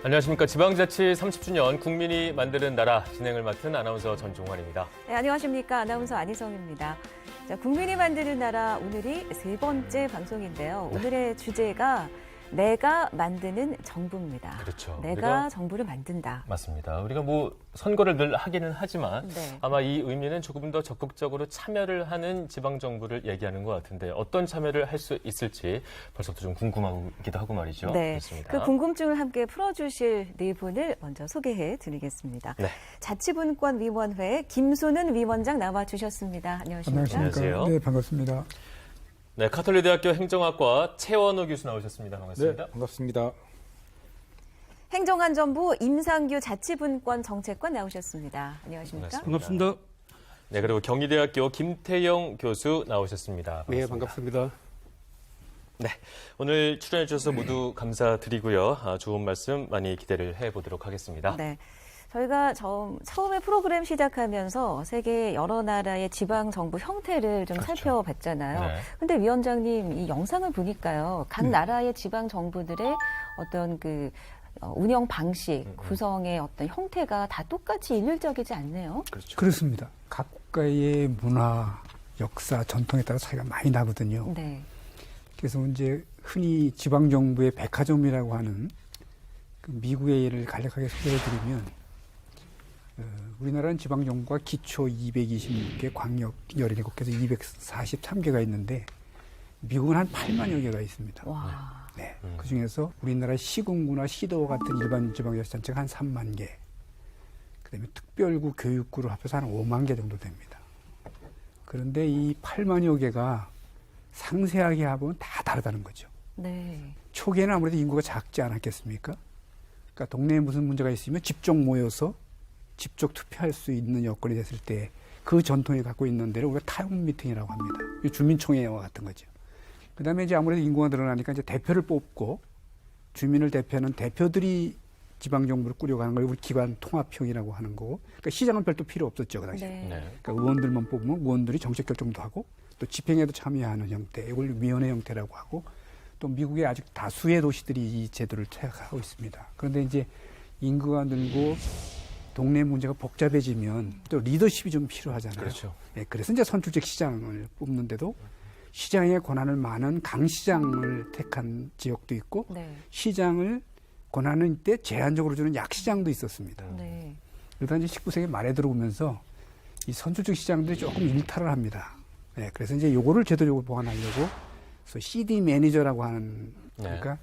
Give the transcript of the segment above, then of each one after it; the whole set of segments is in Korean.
안녕하십니까. 지방자치 30주년 국민이 만드는 나라 진행을 맡은 아나운서 전종환입니다. 네, 안녕하십니까. 아나운서 안희성입니다. 자, 국민이 만드는 나라 오늘이 세 번째 방송인데요. 오늘의 주제가 내가 만드는 정부입니다. 그렇죠. 내가 정부를 만든다. 맞습니다. 우리가 뭐 선거를 늘 하기는 하지만 네. 아마 이 의미는 조금 더 적극적으로 참여를 하는 지방정부를 얘기하는 것 같은데 어떤 참여를 할 수 있을지 벌써부터 좀 궁금하기도 하고 말이죠. 네, 그렇습니다. 그 궁금증을 함께 풀어주실 네 분을 먼저 소개해 드리겠습니다. 네. 자치분권위원회 김순은 위원장 나와주셨습니다. 안녕하십니까? 안녕하세요. 네, 반갑습니다. 네, 카톨릭대학교 행정학과 최원호 교수 나오셨습니다. 반갑습니다. 네, 반갑습니다. 행정안전부 임상규 자치분권 정책관 나오셨습니다. 안녕하십니까? 반갑습니다. 네, 그리고 경희대학교 김태영 교수 나오셨습니다. 반갑습니다. 네, 반갑습니다. 네, 오늘 출연해 주셔서 모두 감사드리고요. 좋은 말씀 많이 기대를 해보도록 하겠습니다. 네. 저희가 처음에 프로그램 시작하면서 세계 여러 나라의 지방 정부 형태를 좀 그렇죠. 살펴봤잖아요. 네. 근데 위원장님 이 영상을 보니까요. 각 나라의 지방 정부들의 어떤 그 운영 방식, 구성의 어떤 형태가 다 똑같이 일률적이지 않네요. 그렇죠. 그렇습니다. 각 국가의 문화, 역사, 전통에 따라 차이가 많이 나거든요. 네. 그래서 이제 흔히 지방정부의 백화점이라고 하는 그 미국의 예를 간략하게 소개해드리면 우리나라는 지방정부가 기초 226개, 광역 17개에서 243개가 있는데 미국은 한 8만여 개가 있습니다. 와. 네. 그중에서 우리나라 시군구나 시도 같은 일반 지방자치단체가 한 3만 개, 그다음에 특별구, 교육구를 합해서 한 5만 개 정도 됩니다. 그런데 이 8만여 개가 상세하게 하면 다 다르다는 거죠. 네. 초기에는 아무래도 인구가 작지 않았겠습니까? 그러니까 동네에 무슨 문제가 있으면 직접 모여서 직접 투표할 수 있는 여건이 됐을 때 그 전통이 갖고 있는 데를 우리가 타운 미팅이라고 합니다. 주민총회와 같은 거죠. 그 다음에 이제 아무래도 인구가 늘어나니까 이제 대표를 뽑고 주민을 대표하는 대표들이 지방정부를 꾸려가는 걸 우리 기관 통합형이라고 하는 거고, 그러니까 시장은 별도 필요 없었죠, 그 당시에. 네. 네. 그러니까 의원들만 뽑으면 의원들이 정책 결정도 하고 또 집행에도 참여하는 형태, 이걸 위원회 형태라고 하고, 또 미국의 아직 다수의 도시들이 이 제도를 채택하고 있습니다. 그런데 이제 인구가 늘고 동네 문제가 복잡해지면 또 리더십이 좀 필요하잖아요. 그렇죠. 네, 그래서 이제 선출직 시장을 뽑는데도 시장의 권한을 많은 강시장을 택한 지역도 있고 네. 시장을 권한을 때 제한적으로 주는 약시장도 있었습니다. 네. 그러다 이제 19세기 말에 들어오면서 이 선출직 시장들이 조금 일탈을 합니다. 네, 그래서 이제 요거를 제도적으로 보완하려고 그래서 CD 매니저라고 하는, 그러니까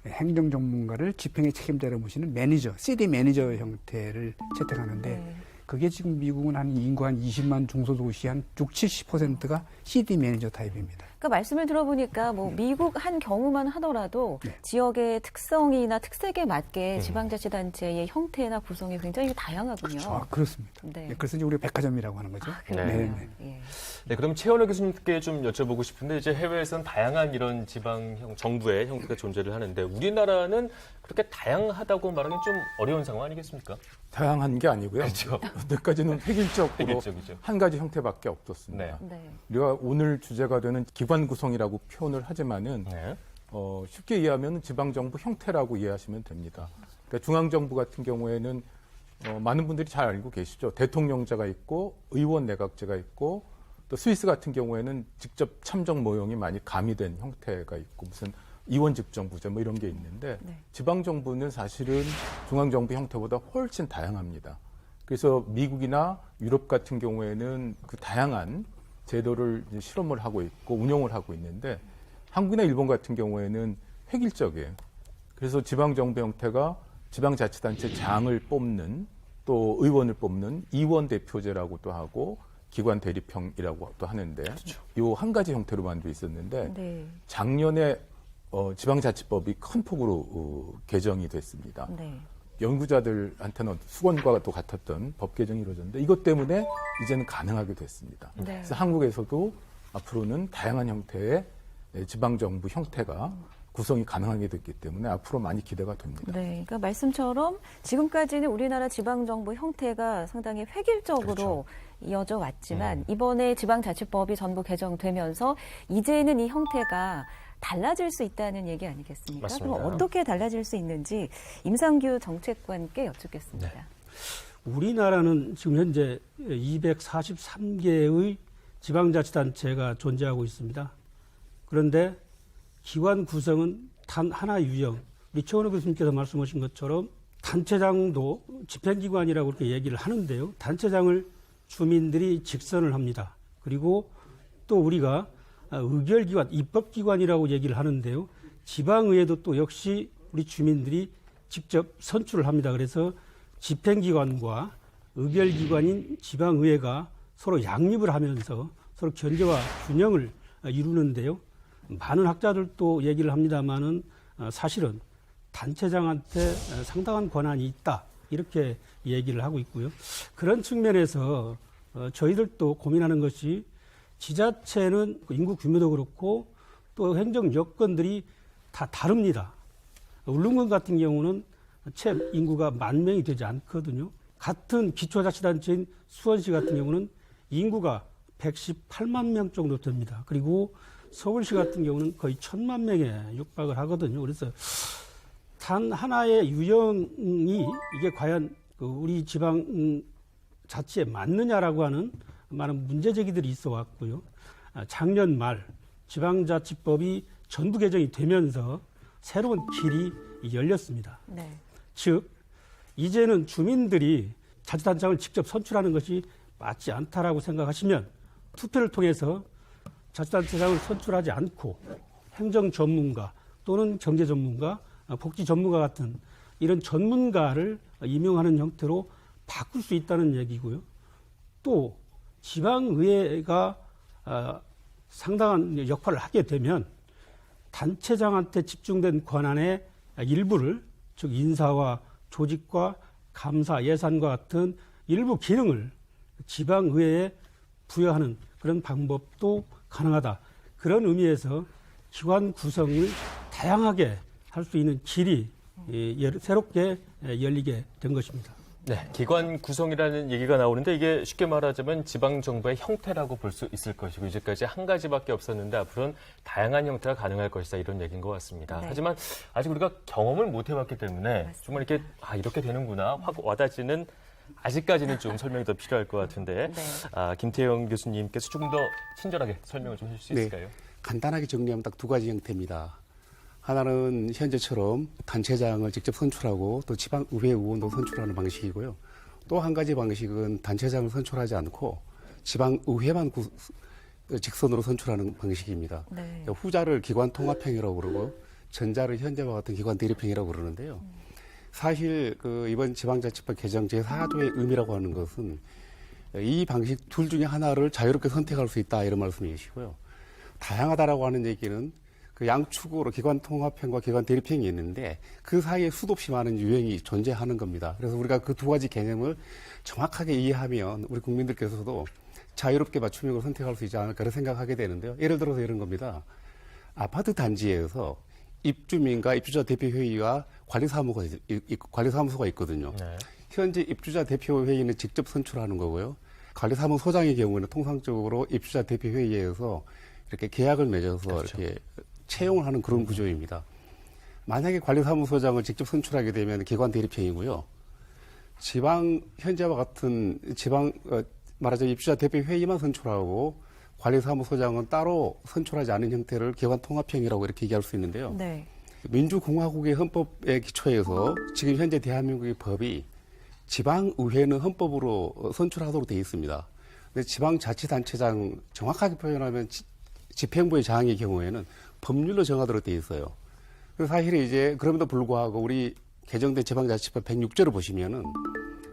행정 전문가를 집행의 책임자로 모시는 매니저, CD 매니저 형태를 채택하는데 네. 그게 지금 미국은 한 인구 한 20만 중소도시 한 60, 70%가 CD 매니저 타입입니다. 그러니까 말씀을 들어보니까 뭐 미국 한 경우만 하더라도 네. 지역의 특성이나 특색에 맞게 지방자치단체의 형태나 구성이 굉장히 다양하군요. 아, 그렇습니다. 네. 네, 그래서 이제 우리가 백화점이라고 하는 거죠. 그러네요. 네. 예. 네, 그럼 최원호 교수님께 좀 여쭤보고 싶은데 이제 해외에서는 다양한 이런 지방형 정부의 형태가 존재를 하는데 우리나라는 그렇게 다양하다고 말하기 좀 어려운 상황 아니겠습니까? 다양한 게 아니고요. 그렇죠. 여태까지는 획일적으로 획일적이죠. 한 가지 형태밖에 없었습니다. 네. 네. 우리가 오늘 주제가 되는 기관 구성이라고 표현을 하지만은 네. 쉽게 이해하면 지방정부 형태라고 이해하시면 됩니다. 그러니까 중앙정부 같은 경우에는 많은 분들이 잘 알고 계시죠. 대통령제가 있고 의원 내각제가 있고 또 스위스 같은 경우에는 직접 참정 모형이 많이 가미된 형태가 있고 무슨 이원집정부제 뭐 이런 게 있는데 네. 지방정부는 사실은 중앙정부 형태보다 훨씬 다양합니다. 그래서 미국이나 유럽 같은 경우에는 그 다양한 제도를 이제 실험을 하고 있고 운영을 하고 있는데 한국이나 일본 같은 경우에는 획일적이에요. 그래서 지방정부 형태가 지방자치단체 장을 뽑는 또 의원을 뽑는 이원 대표제라고 또 하고 기관 대립형이라고 또 하는데 요 한 가지 형태로 만들어 있었는데 네. 작년에 지방자치법이 큰 폭으로 개정이 됐습니다. 네. 연구자들한테는 수건과 또 같았던 법 개정이 이루어졌는데 이것 때문에 이제는 가능하게 됐습니다. 네. 그래서 한국에서도 앞으로는 다양한 형태의 지방정부 형태가 구성이 가능하게 됐기 때문에 앞으로 많이 기대가 됩니다. 네, 그러니까 말씀처럼 지금까지는 우리나라 지방정부 형태가 상당히 획일적으로 이어져 왔지만 이번에 지방자치법이 전부 개정되면서 이제는 이 형태가 달라질 수 있다는 얘기 아니겠습니까? 맞습니다. 그럼 어떻게 달라질 수 있는지 임상규 정책관께 여쭙겠습니다. 네. 우리나라는 지금 현재 243개의 지방자치단체가 존재하고 있습니다. 그런데 기관 구성은 단 하나 유형. 우리 최원호 교수님께서 말씀하신 것처럼 단체장도 집행기관이라고 그렇게 얘기를 하는데요. 단체장을 주민들이 직선을 합니다. 그리고 또 우리가 의결기관, 입법기관이라고 얘기를 하는데요. 지방의회도 또 역시 우리 주민들이 직접 선출을 합니다. 그래서 집행기관과 의결기관인 지방의회가 서로 양립을 하면서 서로 견제와 균형을 이루는데요. 많은 학자들도 얘기를 합니다만은 사실은 단체장한테 상당한 권한이 있다. 이렇게 얘기를 하고 있고요. 그런 측면에서 저희들도 고민하는 것이 지자체는 인구 규모도 그렇고 또 행정 여건들이 다 다릅니다. 울릉군 같은 경우는 채 인구가 10,000명이 되지 않거든요. 같은 기초자치단체인 수원시 같은 경우는 인구가 118만 명 정도 됩니다. 그리고 서울시 같은 경우는 거의 1,000만 명에 육박을 하거든요. 그래서 단 하나의 유형이 이게 과연 우리 지방 자치에 맞느냐라고 하는 많은 문제 제기들이 있어 왔고요. 작년 말 지방자치법이 전부 개정이 되면서 새로운 길이 열렸습니다. 네. 즉 이제는 주민들이 자치단장을 직접 선출하는 것이 맞지 않다라고 생각하시면 투표를 통해서 자치단체장을 선출하지 않고 행정 전문가 또는 경제 전문가, 복지 전문가 같은 이런 전문가를 임용하는 형태로 바꿀 수 있다는 얘기고요. 또 지방의회가 상당한 역할을 하게 되면 단체장한테 집중된 권한의 일부를 즉 인사와 조직과 감사, 예산과 같은 일부 기능을 지방의회에 부여하는 그런 방법도 가능하다. 그런 의미에서 기관 구성을 다양하게 할 수 있는 길이 새롭게 열리게 된 것입니다. 네, 기관 구성이라는 얘기가 나오는데 이게 쉽게 말하자면 지방정부의 형태라고 볼 수 있을 것이고 이제까지 한 가지밖에 없었는데 앞으로는 다양한 형태가 가능할 것이다 이런 얘기인 것 같습니다. 네. 하지만 아직 우리가 경험을 못 해봤기 때문에 맞습니다. 정말 이렇게 이렇게 되는구나 확 와닿지는 아직까지는 좀 설명이 더 필요할 것 같은데 네. 김태형 교수님께서 조금 더 친절하게 설명을 좀 해주실 수 있을까요? 간단하게 정리하면 딱 두 가지 형태입니다. 하나는 현재처럼 단체장을 직접 선출하고 또 지방의회 의원도 선출하는 방식이고요. 또 한 가지 방식은 단체장을 선출하지 않고 지방의회만 직선으로 선출하는 방식입니다. 네. 후자를 기관 통합형이라고 그러고 전자를 현재와 같은 기관 대립형이라고 그러는데요. 사실 이번 지방자치법 개정 제4조의 의미라고 하는 것은 이 방식 둘 중에 하나를 자유롭게 선택할 수 있다 이런 말씀이시고요. 다양하다라고 하는 얘기는 그 양축으로 기관 통합형과 기관 대립형이 있는데 그 사이에 수도 없이 많은 유형이 존재하는 겁니다. 그래서 우리가 그 두 가지 개념을 정확하게 이해하면 우리 국민들께서도 자유롭게 맞춤형을 선택할 수 있지 않을까 생각하게 되는데요. 예를 들어서 이런 겁니다. 아파트 단지에서 입주민과 입주자 대표회의와 관리사무소가 있거든요. 네. 현재 입주자 대표회의는 직접 선출하는 거고요. 관리사무소장의 경우는 통상적으로 입주자 대표회의에서 이렇게 계약을 맺어서 그렇죠. 이렇게 채용을 하는 그런 구조입니다. 만약에 관리사무소장을 직접 선출하게 되면 기관 대립형이고요. 현재와 같은 말하자면 입주자 대표회의만 선출하고 관리사무소장은 따로 선출하지 않은 형태를 기관 통합형이라고 이렇게 얘기할 수 있는데요. 네. 민주공화국의 헌법에 기초해서 지금 현재 대한민국의 법이 지방의회는 헌법으로 선출하도록 되어 있습니다. 근데 지방자치단체장 정확하게 표현하면 집행부의 장의 경우에는 법률로 정하도록 돼 있어요. 그래서 사실 이제 그럼에도 불구하고 우리 개정된 지방자치법 106조를 보시면은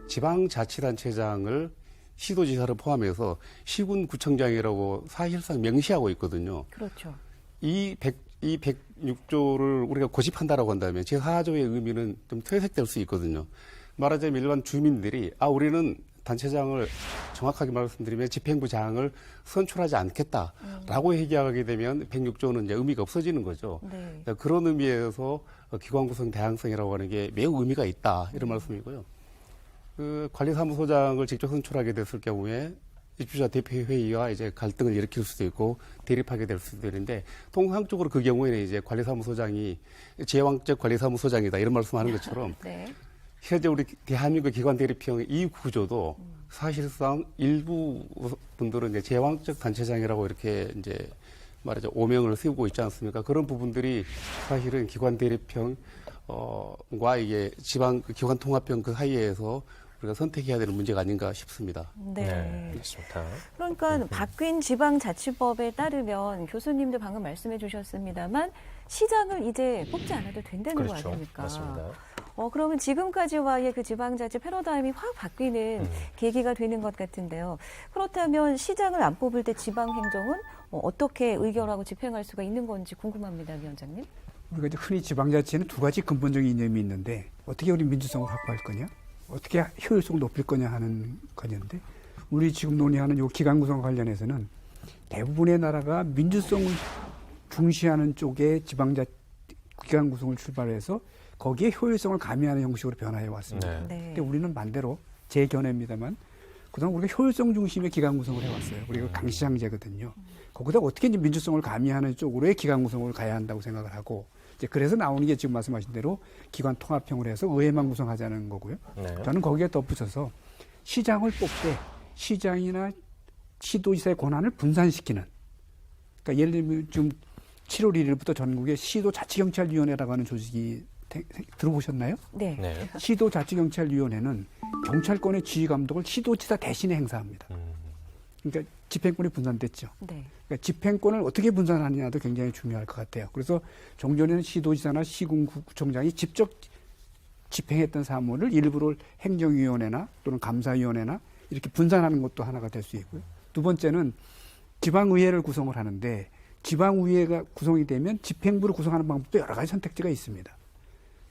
지방자치단체장을 시도지사를 포함해서 시군구청장이라고 사실상 명시하고 있거든요. 그렇죠. 이 106조를 우리가 고집한다라고 한다면 제4조의 의미는 좀 퇴색될 수 있거든요. 말하자면 일반 주민들이 우리는 단체장을 정확하게 말씀드리면 집행부장을 선출하지 않겠다라고 얘기하게 되면 106조는 이제 의미가 없어지는 거죠. 네. 그런 의미에서 기관 구성 다양성이라고 하는 게 매우 의미가 있다 이런 말씀이고요. 그 관리사무소장을 직접 선출하게 됐을 경우에 입주자 대표회의와 이제 갈등을 일으킬 수도 있고 대립하게 될 수도 있는데 통상적으로 그 경우에는 이제 관리사무소장이 제왕적 관리사무소장이다 이런 말씀하는 것처럼 네. 현재 우리 대한민국 기관 대립형 이 구조도 사실상 일부 분들은 이제 제왕적 단체장이라고 이렇게 이제 말하자 오명을 세우고 있지 않습니까? 그런 부분들이 사실은 기관 대립형 과 이게 지방 기관 통합형 그 사이에서 우리가 선택해야 되는 문제가 아닌가 싶습니다. 네. 그렇습니다. 그러니까 바뀐 지방자치법에 따르면 교수님도 방금 말씀해 주셨습니다만 시장을 이제 뽑지 않아도 된다는 거 그렇죠. 아닙니까? 맞습니다. 그러면 지금까지와의 그 지방자치 패러다임이 확 바뀌는 계기가 되는 것 같은데요. 그렇다면 시장을 안 뽑을 때 지방행정은 어떻게 의결하고 집행할 수가 있는 건지 궁금합니다, 위원장님. 우리가 이제 흔히 지방자치에는 두 가지 근본적인 이념이 있는데 어떻게 우리 민주성을 확보할 거냐, 어떻게 효율성을 높일 거냐 하는 관념인데 우리 지금 논의하는 이 기관 구성 관련해서는 대부분의 나라가 민주성을 중시하는 쪽에 기관 구성을 출발해서 거기에 효율성을 가미하는 형식으로 변화해 왔습니다. 네. 네. 근데 우리는 반대로 제 견해입니다만 그동안 우리가 효율성 중심의 기관 구성을 해왔어요. 우리가 강시장제거든요. 거기다 어떻게 이제 민주성을 가미하는 쪽으로의 기관 구성을 가야 한다고 생각을 하고 이제 그래서 나오는 게 지금 말씀하신 대로 기관 통합형으로 해서 의회만 구성하자는 거고요. 네. 저는 거기에 덧붙여서 시장을 뽑되 시장이나 시도지사의 권한을 분산시키는 그러니까 예를 들면 지금 7월 1일부터 전국에 시도자치경찰위원회라고 하는 조직이 들어보셨나요? 네. 네. 시도자치경찰위원회는 경찰권의 지휘 감독을 시도지사 대신에 행사합니다. 그러니까 집행권이 분산됐죠. 네. 그러니까 집행권을 어떻게 분산하느냐도 굉장히 중요할 것 같아요. 그래서 종전에는 시도지사나 시군구청장이 직접 집행했던 사무를 일부를 행정위원회나 또는 감사위원회나 이렇게 분산하는 것도 하나가 될 수 있고요. 두 번째는 지방의회를 구성을 하는데 지방의회가 구성이 되면 집행부를 구성하는 방법도 여러 가지 선택지가 있습니다.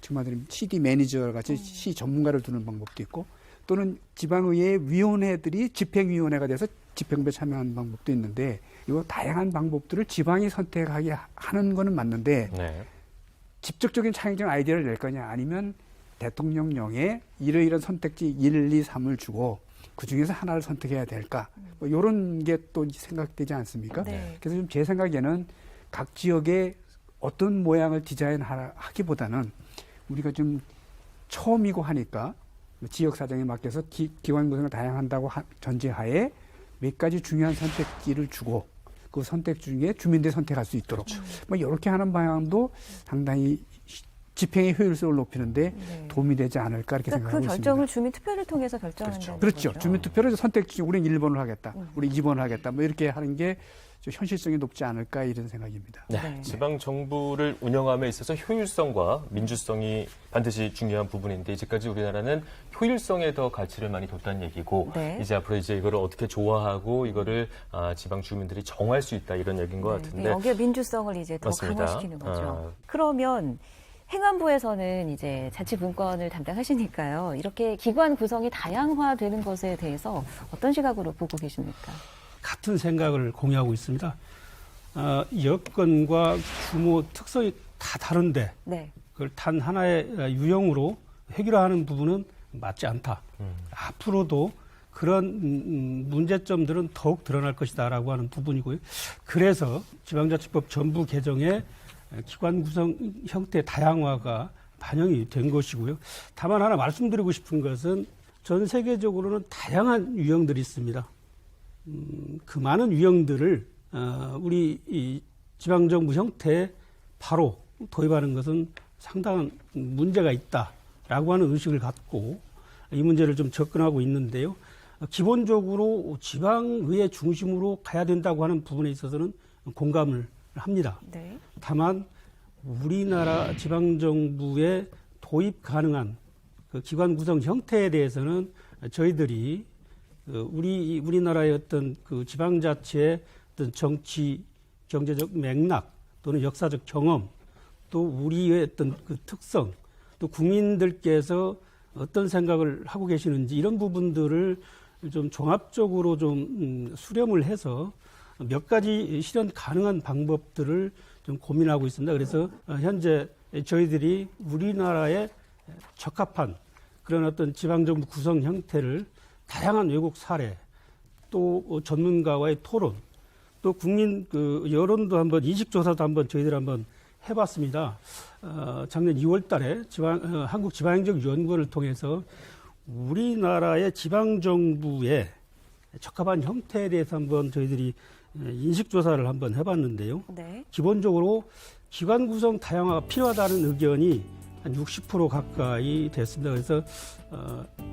지금 말하자면 CD 매니저 같이 시 전문가를 두는 방법도 있고 또는 지방의회 위원회들이 집행위원회가 돼서 집행부에 참여하는 방법도 있는데 이 다양한 방법들을 지방이 선택하게 하는 거는 맞는데 네. 직접적인 창의적 아이디어를 낼 거냐 아니면 대통령령에 이러이러한 선택지 1, 2, 3을 주고 그중에서 하나를 선택해야 될까 뭐 이런 게 또 생각되지 않습니까? 네. 그래서 좀 제 생각에는 각 지역에 어떤 모양을 디자인하기보다는 우리가 좀 처음이고 하니까 지역 사정에 맡겨서 기관 구성을 다양한다고 전제하에 몇 가지 중요한 선택지를 주고 그 선택 중에 주민들이 선택할 수 있도록 뭐 이렇게 하는 방향도 상당히 집행의 효율성을 높이는데 네. 도움이 되지 않을까 이렇게 그러니까 생각하고 그 결정을 있습니다. 주민 투표를 통해서 결정한다는 그렇죠. 거죠. 주민투표로 선택지 우리는 1번을 하겠다. 우리 2번을 하겠다. 뭐 이렇게 하는 게 좀 현실성이 높지 않을까 이런 생각입니다. 네. 네. 지방 정부를 운영함에 있어서 효율성과 민주성이 반드시 중요한 부분인데 이제까지 우리나라는 효율성에 더 가치를 많이 뒀다는 얘기고 네. 이제 앞으로 이제 이거를 어떻게 조화하고 이거를 지방 주민들이 정할 수 있다 이런 얘기인 것 같은데. 네, 여기에 민주성을 이제 더 맞습니다. 강화시키는 거죠. 그러면 행안부에서는 이제 자치분권을 담당하시니까요. 이렇게 기관 구성이 다양화되는 것에 대해서 어떤 시각으로 보고 계십니까? 같은 생각을 공유하고 있습니다. 여건과 규모 특성이 다 다른데 네. 그걸 단 하나의 유형으로 해결하는 부분은 맞지 않다. 앞으로도 그런 문제점들은 더욱 드러날 것이다라고 하는 부분이고요. 그래서 지방자치법 전부 개정에 기관 구성 형태 다양화가 반영이 된 것이고요. 다만 하나 말씀드리고 싶은 것은 전 세계적으로는 다양한 유형들이 있습니다. 그 많은 유형들을 우리 이 지방정부 형태에 바로 도입하는 것은 상당한 문제가 있다라고 하는 의식을 갖고 이 문제를 좀 접근하고 있는데요. 기본적으로 지방의회 중심으로 가야 된다고 하는 부분에 있어서는 공감을 합니다. 네. 다만 우리나라 지방정부에 도입 가능한 그 기관 구성 형태에 대해서는 저희들이 우리나라의 어떤 그 지방자치의 어떤 정치, 경제적 맥락 또는 역사적 경험 또 우리의 어떤 그 특성 또 국민들께서 어떤 생각을 하고 계시는지 이런 부분들을 좀 종합적으로 좀 수렴을 해서 몇 가지 실현 가능한 방법들을 좀 고민하고 있습니다. 그래서 현재 저희들이 우리나라에 적합한 그런 어떤 지방정부 구성 형태를 다양한 외국 사례 또 전문가와의 토론 또 국민 그 여론도 한번 인식조사도 한번 저희들 한번 해봤습니다. 작년 2월달에 한국지방행정연구원을 통해서 우리나라의 지방정부의 적합한 형태에 대해서 한번 저희들이 인식조사를 한번 해봤는데요. 네. 기본적으로 기관 구성 다양화가 필요하다는 의견이 한 60% 가까이 됐습니다. 그래서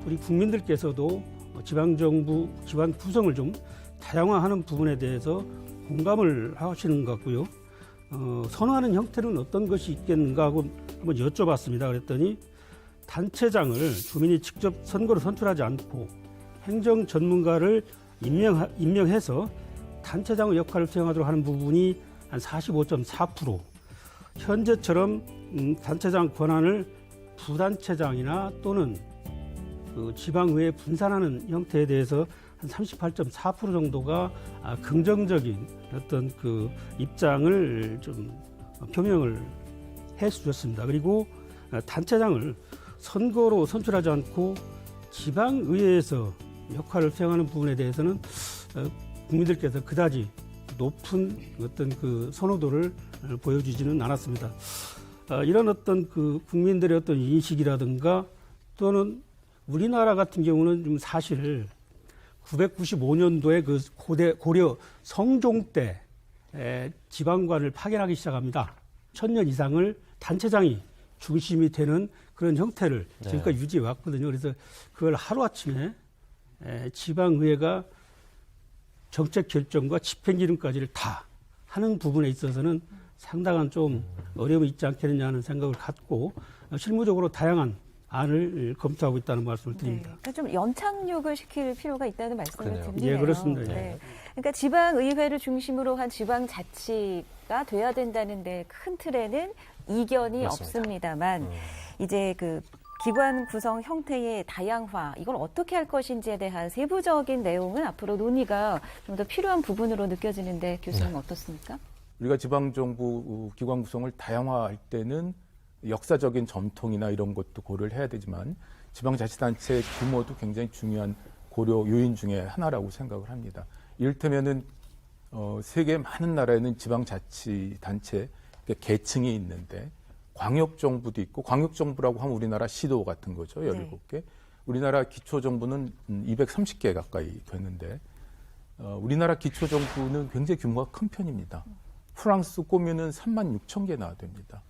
우리 국민들께서도 지방정부 기관 구성을 좀 다양화하는 부분에 대해서 공감을 하시는 것 같고요. 선호하는 형태는 어떤 것이 있겠는가 하고 한번 여쭤봤습니다. 그랬더니 단체장을 주민이 직접 선거로 선출하지 않고 행정 전문가를 임명해서 단체장의 역할을 수행하도록 하는 부분이 한 45.4%. 현재처럼 단체장 권한을 부단체장이나 또는 그 지방의회에 분산하는 형태에 대해서 한 38.4% 정도가 긍정적인 어떤 그 입장을 좀 표명을 해 주셨습니다. 그리고 단체장을 선거로 선출하지 않고 지방의회에서 역할을 수행하는 부분에 대해서는 국민들께서 그다지 높은 어떤 그 선호도를 보여주지는 않았습니다. 이런 어떤 그 국민들의 어떤 인식이라든가 또는 우리나라 같은 경우는 좀 사실 995년도에 그 고려 성종 때 지방관을 파견하기 시작합니다. 1000년 이상을 단체장이 중심이 되는 그런 형태를 지금까지 유지해 왔거든요. 그래서 그걸 하루아침에 지방의회가 정책 결정과 집행기능까지를 다 하는 부분에 있어서는 상당한 좀 어려움이 있지 않겠느냐 하는 생각을 갖고 실무적으로 다양한 안을 검토하고 있다는 말씀을 드립니다. 네, 그러니까 좀 연착륙을 시킬 필요가 있다는 말씀을 그러네요. 드리네요. 예, 그렇습니다. 네. 그러니까 지방의회를 중심으로 한 지방자치가 돼야 된다는데 큰 틀에는 이견이 맞습니다. 없습니다만 이제 그 기관 구성 형태의 다양화 이걸 어떻게 할 것인지에 대한 세부적인 내용은 앞으로 논의가 좀 더 필요한 부분으로 느껴지는데 교수님 어떻습니까? 우리가 지방정부 기관 구성을 다양화할 때는 역사적인 전통이나 이런 것도 고려를 해야 되지만 지방자치단체의 규모도 굉장히 중요한 고려 요인 중에 하나라고 생각을 합니다. 이를테면은 세계 많은 나라에는 지방자치단체 계층이 있는데 광역정부도 있고 광역정부라고 하면 우리나라 시도 같은 거죠. 17개. 우리나라 기초정부는 230개 가까이 되는데 우리나라 기초정부는 굉장히 규모가 큰 편입니다. 프랑스 꼬미는 36,000개나 됩니다.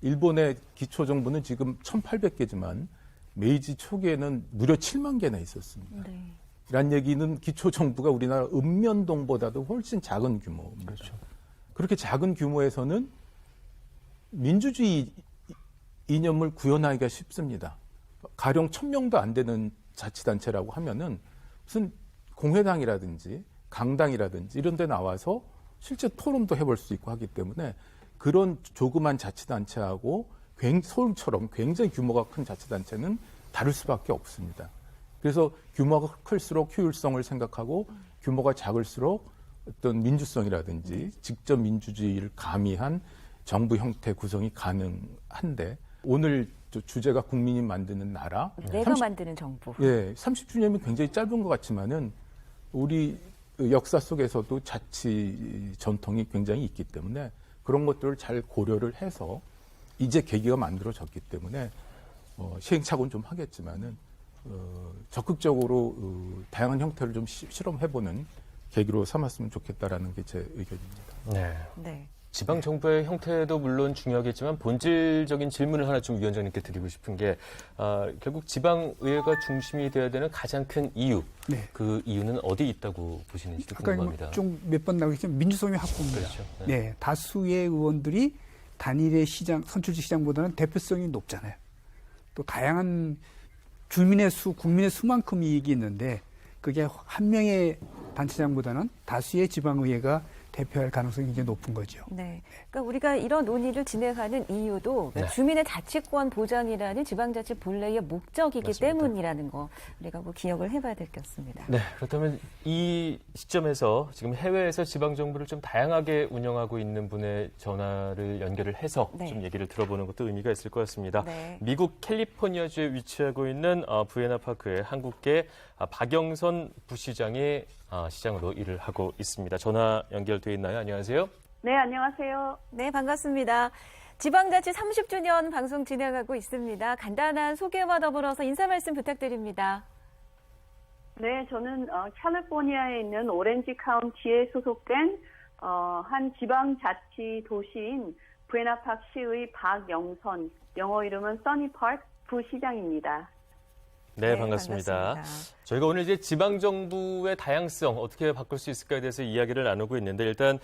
일본의 기초정부는 지금 1,800개지만 메이지 초기에는 무려 7만 개나 있었습니다. 네. 이란 얘기는 기초정부가 우리나라 읍면동보다도 훨씬 작은 규모입니다. 그렇죠. 그렇게 작은 규모에서는 민주주의 이념을 구현하기가 쉽습니다. 가령 1,000명도 안 되는 자치단체라고 하면은 무슨 공회당이라든지 강당이라든지 이런 데 나와서 실제 토론도 해볼 수 있고 하기 때문에 그런 조그만 자치단체하고 서울처럼 굉장히 규모가 큰 자치단체는 다를 수밖에 없습니다. 그래서 규모가 클수록 효율성을 생각하고 규모가 작을수록 어떤 민주성이라든지 직접 민주주의를 가미한 정부 형태 구성이 가능한데 오늘 주제가 국민이 만드는 나라. 내가 만드는 정부. 예, 30주년이 굉장히 짧은 것 같지만은 우리 역사 속에서도 자치 전통이 굉장히 있기 때문에 그런 것들을 잘 고려를 해서 이제 계기가 만들어졌기 때문에 시행착오는 좀 하겠지만은 적극적으로 다양한 형태를 좀 실험해보는 계기로 삼았으면 좋겠다라는 게 제 의견입니다. 네. 네. 지방 정부의 형태도 물론 중요하겠지만 본질적인 질문을 하나 좀 위원장님께 드리고 싶은 게 결국 지방의회가 중심이 돼야 되는 가장 큰 이유, 네. 그 이유는 어디 있다고 보시는지도 아까 궁금합니다. 좀 몇 번 나오겠지만 민주성의 확보입니다. 그렇죠. 네. 다수의 의원들이 단일의 시장, 선출직 시장보다는 대표성이 높잖아요. 또 다양한 주민의 수, 국민의 수만큼 이익이 있는데 그게 한 명의 단체장보다는 다수의 지방의회가 대표할 가능성이 굉장히 높은 거죠. 네. 그러니까 우리가 이런 논의를 진행하는 이유도 네. 주민의 자치권 보장이라는 지방자치 본래의 목적이기 맞습니다. 때문이라는 거 우리가 꼭 기억을 해봐야 될 것 같습니다. 네, 그렇다면 이 시점에서 지금 해외에서 지방 정부를 좀 다양하게 운영하고 있는 분의 전화를 연결을 해서 네. 좀 얘기를 들어보는 것도 의미가 있을 것 같습니다. 네. 미국 캘리포니아주에 위치하고 있는 부에나 파크의 한국계 박영선 부시장이 시장으로 일을 하고 있습니다. 전화 연결돼 있나요? 안녕하세요. 네, 안녕하세요. 네, 반갑습니다. 지방자치 30주년 방송 진행하고 있습니다. 간단한 소개와 더불어서 인사 말씀 부탁드립니다. 네, 저는 캘리포니아에 있는 오렌지 카운티에 소속된 한 지방자치 도시인 부에나파크 시의 박영선, 영어 이름은 써니파크 부시장입니다. 네, 반갑습니다. 저희가 오늘 이제 지방정부의 다양성 어떻게 바꿀 수 있을까에 대해서 이야기를 나누고 있는데 일단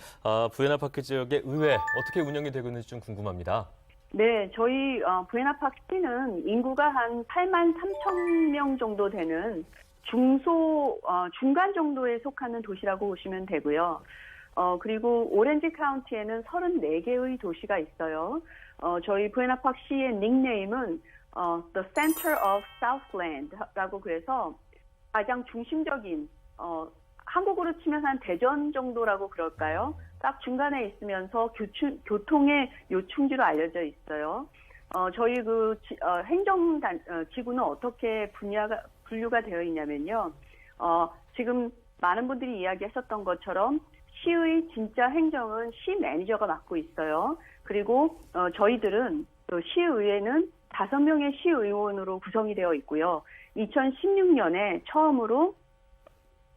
부에나파크 지역의 의회 어떻게 운영이 되고 있는지 좀 궁금합니다. 네, 저희 부에나파크 시는 인구가 한 8만 3천 명 정도 되는 중간 정도에 속하는 도시라고 보시면 되고요. 그리고 오렌지 카운티에는 34개의 도시가 있어요. 저희 부에나파크 시의 닉네임은 The Center of Southland라고 그래서 가장 중심적인 한국으로 치면 한 대전 정도라고 그럴까요? 딱 중간에 있으면서 교통의 요충지로 알려져 있어요. 저희 행정 지구는 어떻게 분류가 되어 있냐면요. 지금 많은 분들이 이야기하셨던 것처럼 시의 진짜 행정은 시 매니저가 맡고 있어요. 그리고 저희들은 시의회는 5명의 시의원으로 구성이 되어 있고요. 2016년에 처음으로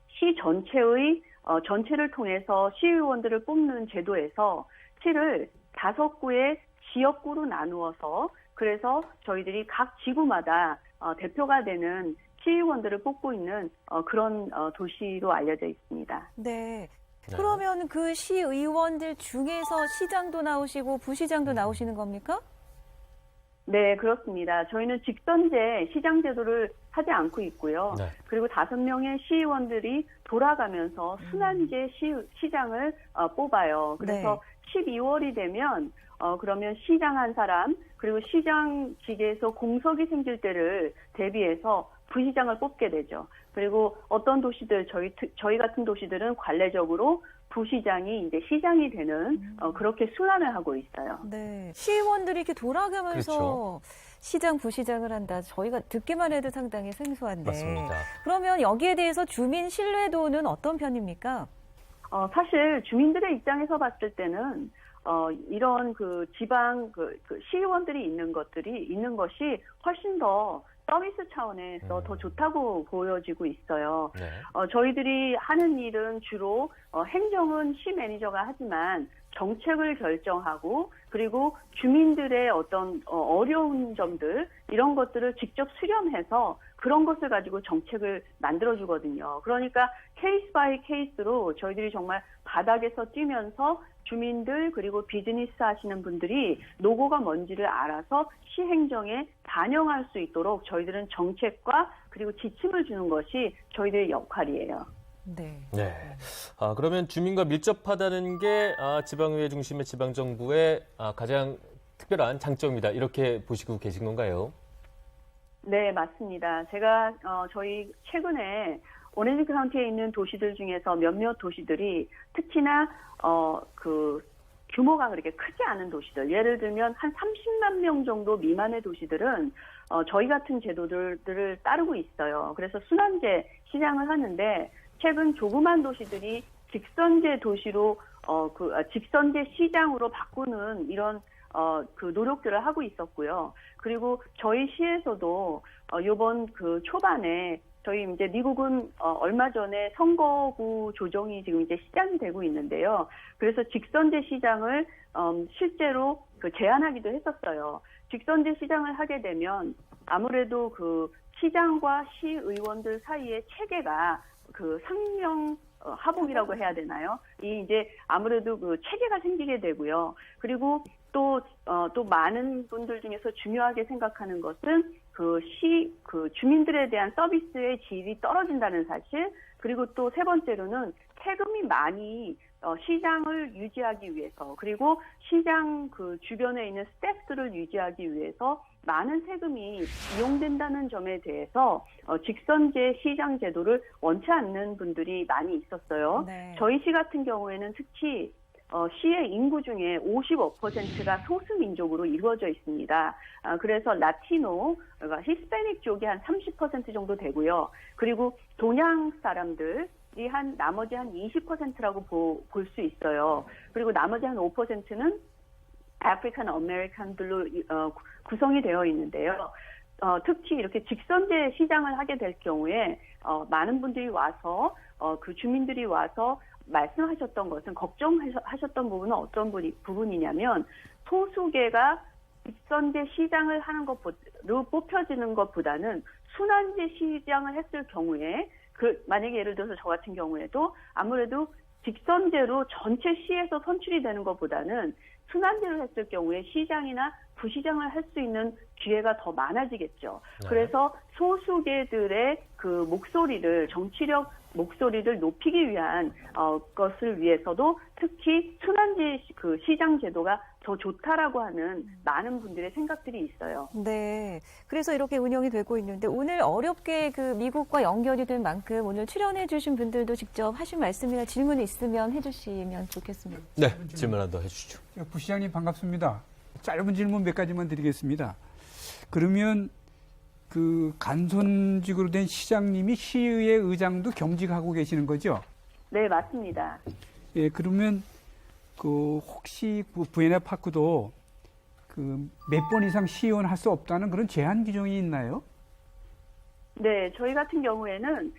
시 전체를 통해서 시의원들을 뽑는 제도에서 시를 5구의 지역구로 나누어서 그래서 저희들이 각 지구마다 대표가 되는 시의원들을 뽑고 있는 그런 도시로 알려져 있습니다. 네. 그러면 그 시의원들 중에서 시장도 나오시고 부시장도 나오시는 겁니까? 네, 그렇습니다. 저희는 직선제 시장 제도를 하지 않고 있고요. 네. 그리고 5명의 시의원들이 돌아가면서 순환제 시장을 뽑아요. 그래서 12월이 되면 그러면 시장 한 사람 그리고 시장직에서 공석이 생길 때를 대비해서 부시장을 뽑게 되죠. 그리고 어떤 도시들 저희 같은 도시들은 관례적으로 부시장이 이제 시장이 되는 그렇게 순환을 하고 있어요. 네. 시의원들이 이렇게 돌아가면서 그렇죠. 시장, 부시장을 한다. 저희가 듣기만 해도 상당히 생소한데. 맞습니다. 그러면 여기에 대해서 주민 신뢰도는 어떤 편입니까? 사실 주민들의 입장에서 봤을 때는 이런 지방 시의원들이 있는 것이 훨씬 더 서비스 차원에서 더 좋다고 보여지고 있어요. 네. 저희들이 하는 일은 주로 행정은 시 매니저가 하지만 정책을 결정하고 그리고 주민들의 어떤 어려운 점들 이런 것들을 직접 수렴해서 그런 것을 가지고 정책을 만들어주거든요. 그러니까 케이스 바이 케이스로 저희들이 정말 바닥에서 뛰면서 주민들 그리고 비즈니스 하시는 분들이 노고가 뭔지를 알아서 시행정에 반영할 수 있도록 저희들은 정책과 그리고 지침을 주는 것이 저희들의 역할이에요. 네. 네. 그러면 주민과 밀접하다는 게 지방의회 중심의 지방정부의 가장 특별한 장점이다. 이렇게 보시고 계신 건가요? 네, 맞습니다. 제가 저희 최근에 오렌지 카운티에 있는 도시들 중에서 몇몇 도시들이 특히나 규모가 그렇게 크지 않은 도시들, 예를 들면 한 30만 명 정도 미만의 도시들은 저희 같은 제도들을 따르고 있어요. 그래서 순환제 시장을 하는데 최근 조그만 도시들이 직선제 도시로 직선제 시장으로 바꾸는 이런 노력들을 하고 있었고요. 그리고 저희 시에서도 이번 초반에 저희 이제 미국은 얼마 전에 선거구 조정이 지금 이제 시작이 되고 있는데요. 그래서 직선제 시장을 실제로 제한하기도 했었어요. 직선제 시장을 하게 되면 아무래도 그 시장과 시의원들 사이의 체계가 그 상명 하복이라고 해야 되나요? 이 이제 아무래도 그 체계가 생기게 되고요. 그리고 또 많은 분들 중에서 중요하게 생각하는 것은 그 주민들에 대한 서비스의 질이 떨어진다는 사실, 그리고 또 세 번째로는 세금이 많이 시장을 유지하기 위해서, 그리고 시장 그 주변에 있는 스태프들을 유지하기 위해서 많은 세금이 이용된다는 점에 대해서 직선제 시장 제도를 원치 않는 분들이 많이 있었어요. 네. 저희 시 같은 경우에는 특히 시의 인구 중에 55%가 소수민족으로 이루어져 있습니다. 그래서 라티노, 그러니까 히스패닉 쪽이 한 30% 정도 되고요. 그리고 동양 사람들이 나머지 한 20%라고 볼 수 있어요. 그리고 나머지 한 5%는 아프리칸 아메리칸들로 구성이 되어 있는데요. 특히 이렇게 직선제 시장을 하게 될 경우에 많은 분들이 와서 그 주민들이 와서 말씀하셨던 것은, 걱정하셨던 부분은 어떤 부분이냐면, 소수계가 직선제 시장을 하는 것으로 뽑혀지는 것보다는 순환제 시장을 했을 경우에, 만약에 예를 들어서 저 같은 경우에도 아무래도 직선제로 전체 시에서 선출이 되는 것보다는 순환제를 했을 경우에 시장이나 부시장을 할 수 있는 기회가 더 많아지겠죠. 네. 그래서 소수계들의 그 목소리를, 정치력 목소리를 높이기 위한 것을 위해서도 특히 순환제 그 시장 제도가 더 좋다라고 하는 많은 분들의 생각들이 있어요. 네. 그래서 이렇게 운영이 되고 있는데, 오늘 어렵게 그 미국과 연결이 된 만큼 오늘 출연해 주신 분들도 직접 하신 말씀이나 질문이 있으면 해주시면 좋겠습니다. 네, 질문 하나 더 해주시죠. 부시장님 반갑습니다. 짧은 질문 몇 가지만 드리겠습니다. 그러면 그 간선직으로 된 시장님이 시의회 의장도 경직하고 계시는 거죠? 네, 맞습니다. 예, 그러면 그 혹시 그 부에나 파크도 그 몇 번 이상 시의원 할 수 없다는 그런 제한 규정이 있나요? 네, 저희 같은 경우에는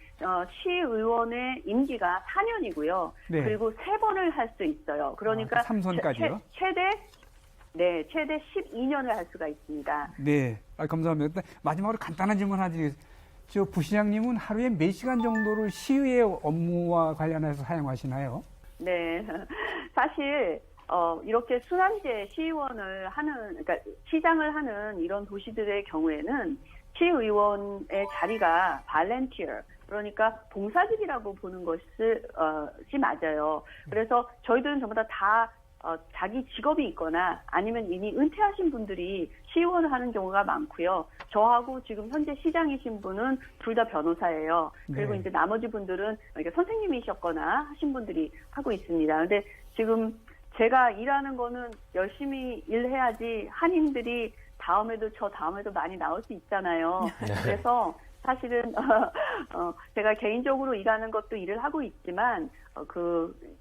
시의원의 임기가 4년이고요. 네. 그리고 3번을 할 수 있어요. 그러니까 3선까지요? 최대 12년을 할 수가 있습니다. 네, 감사합니다. 마지막으로 간단한 질문 하나 드리겠습니다. 저 부시장님은 하루에 몇 시간 정도를 시의회 업무와 관련해서 사용하시나요? 네, 사실 이렇게 순환제 시의원을 하는, 그러니까 시장을 하는 이런 도시들의 경우에는 시의원의 자리가 발렌티어, 그러니까 봉사직이라고 보는 것이 맞아요. 그래서 저희들은 전부 다 자기 직업이 있거나 아니면 이미 은퇴하신 분들이 시의원을 하는 경우가 많고요. 저하고 지금 현재 시장이신 분은 둘 다 변호사예요. 그리고 네. 이제 나머지 분들은 그러니까 선생님이셨거나 하신 분들이 하고 있습니다. 근데 지금 제가 일하는 거는 열심히 일해야지 한인들이 다음에도 많이 나올 수 있잖아요. 그래서 사실은 제가 개인적으로 일하는 것도 일을 하고 있지만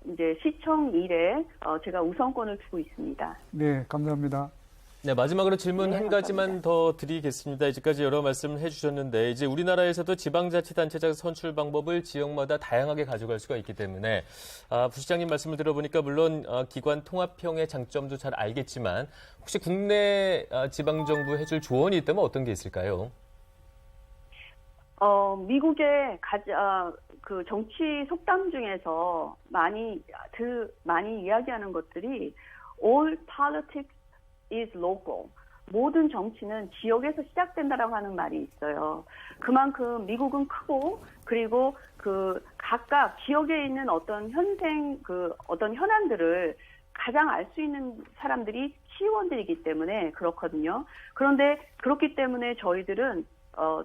이제 시청 일에 제가 우선권을 두고 있습니다. 네, 감사합니다. 네, 마지막으로 질문 네, 한 가지만 더 드리겠습니다. 이제까지 여러 말씀을 해주셨는데, 이제 우리나라에서도 지방자치단체장 선출 방법을 지역마다 다양하게 가져갈 수가 있기 때문에, 부시장님 말씀을 들어보니까 물론 기관 통합형의 장점도 잘 알겠지만, 혹시 국내 지방정부 해줄 조언이 있다면 어떤 게 있을까요? 미국의 그 정치 속담 중에서 많이 이야기하는 것들이 all politics is local. 모든 정치는 지역에서 시작된다라고 하는 말이 있어요. 그만큼 미국은 크고, 그리고 그 각각 지역에 있는 어떤 어떤 현안들을 가장 알 수 있는 사람들이 시의원들이기 때문에 그렇거든요. 그런데 그렇기 때문에 저희들은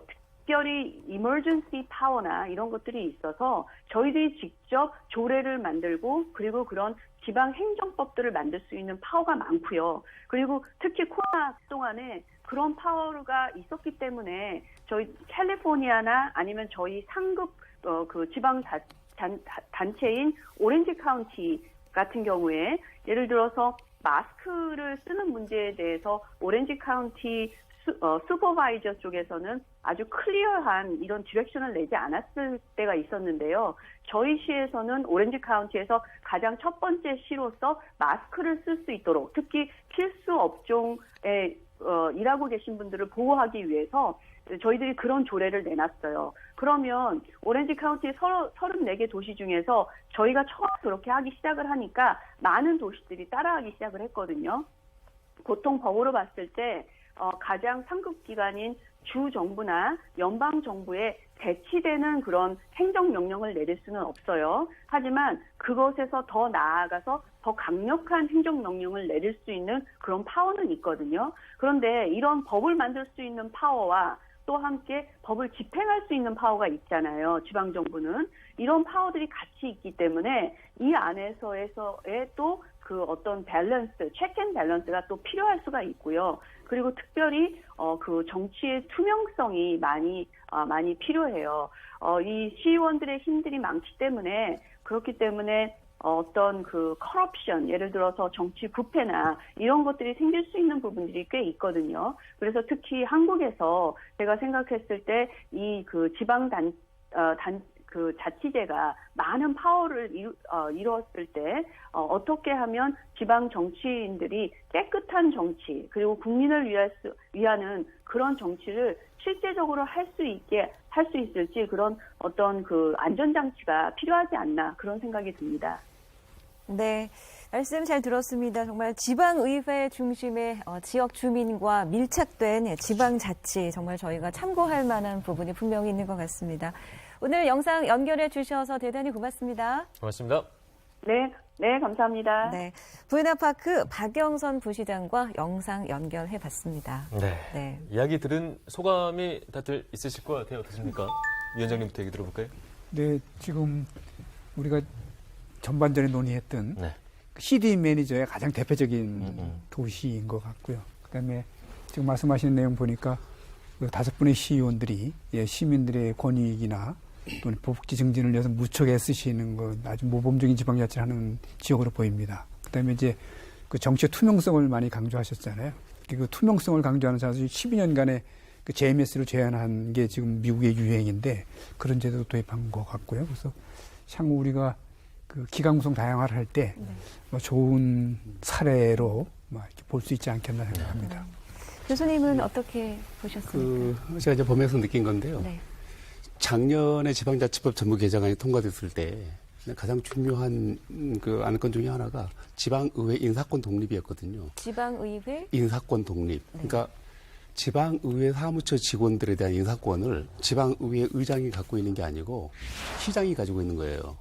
특별히 emergency power나 이런 것들이 있어서 저희들이 직접 조례를 만들고, 그리고 그런 지방 행정법들을 만들 수 있는 파워가 많고요. 그리고 특히 코로나 동안에 그런 파워가 있었기 때문에 저희 캘리포니아나 아니면 저희 상급 그 지방 단체인 오렌지 카운티 같은 경우에 예를 들어서 마스크를 쓰는 문제에 대해서 오렌지 카운티 슈퍼바이저 쪽에서는 아주 클리어한 이런 디렉션을 내지 않았을 때가 있었는데요. 저희 시에서는 오렌지 카운티에서 가장 첫 번째 시로서 마스크를 쓸 수 있도록, 특히 필수 업종에 일하고 계신 분들을 보호하기 위해서 저희들이 그런 조례를 내놨어요. 그러면 오렌지 카운티 34개 도시 중에서 저희가 처음 그렇게 하기 시작을 하니까 많은 도시들이 따라하기 시작을 했거든요. 보통 법으로 봤을 때 가장 상급기관인 주 정부나 연방 정부에 대치되는 그런 행정명령을 내릴 수는 없어요. 하지만 그것에서 더 나아가서 더 강력한 행정명령을 내릴 수 있는 그런 파워는 있거든요. 그런데 이런 법을 만들 수 있는 파워와 또 함께 법을 집행할 수 있는 파워가 있잖아요. 지방정부는. 이런 파워들이 같이 있기 때문에 이 안에서의 또 그 어떤 밸런스, 체크앤 밸런스가 또 필요할 수가 있고요. 그리고 특별히 그 정치의 투명성이 많이 필요해요. 이 시의원들의 힘들이 많기 때문에, 그렇기 때문에 어떤 그 커럽션, 예를 들어서 정치 부패나 이런 것들이 생길 수 있는 부분들이 꽤 있거든요. 그래서 특히 한국에서 제가 생각했을 때 이 그 그 자치제가 많은 파워를 이루었을 때 어떻게 하면 지방 정치인들이 깨끗한 정치, 그리고 국민을 위하는 그런 정치를 실제적으로 할 수 있을지, 그런 어떤 그 안전장치가 필요하지 않나, 그런 생각이 듭니다. 네, 말씀 잘 들었습니다. 정말 지방의회 중심의 지역 주민과 밀착된 지방자치, 정말 저희가 참고할 만한 부분이 분명히 있는 것 같습니다. 오늘 영상 연결해 주셔서 대단히 고맙습니다. 고맙습니다. 네, 감사합니다. 네, 부에나파크 박영선 부시장과 영상 연결해 봤습니다. 네. 이야기 들은 소감이 다들 있으실 것 같아요. 어떠십니까? 위원장님부터 얘기 들어볼까요? 네, 지금 우리가 전반전에 논의했던 CD 매니저의 가장 대표적인 도시인 것 같고요. 그다음에 지금 말씀하시는 내용 보니까 그 5분의 시의원들이 시민들의 권익이나 또는 복지 증진을 위해서 무척 애쓰시는 건 아주 모범적인 지방자치를 하는 지역으로 보입니다. 그다음에 이제 그 정치의 투명성을 많이 강조하셨잖아요. 그 투명성을 강조하는 사실 12년간의 그 JMS를 제한한 게 지금 미국의 유행인데 그런 제도도 도입한 것 같고요. 그래서 향후 우리가 그 기강구성 다양화를 할 때 좋은 사례로 이렇게 볼 수 있지 않겠나 생각합니다. 교수님은 어떻게 보셨습니까? 제가 이제 보면서 느낀 건데요. 네. 작년에 지방자치법 전부 개정안이 통과됐을 때 가장 중요한 그 안건 중에 하나가 지방의회 인사권 독립이었거든요. 지방의회? 인사권 독립. 그러니까 지방의회 사무처 직원들에 대한 인사권을 지방의회 의장이 갖고 있는 게 아니고 시장이 가지고 있는 거예요.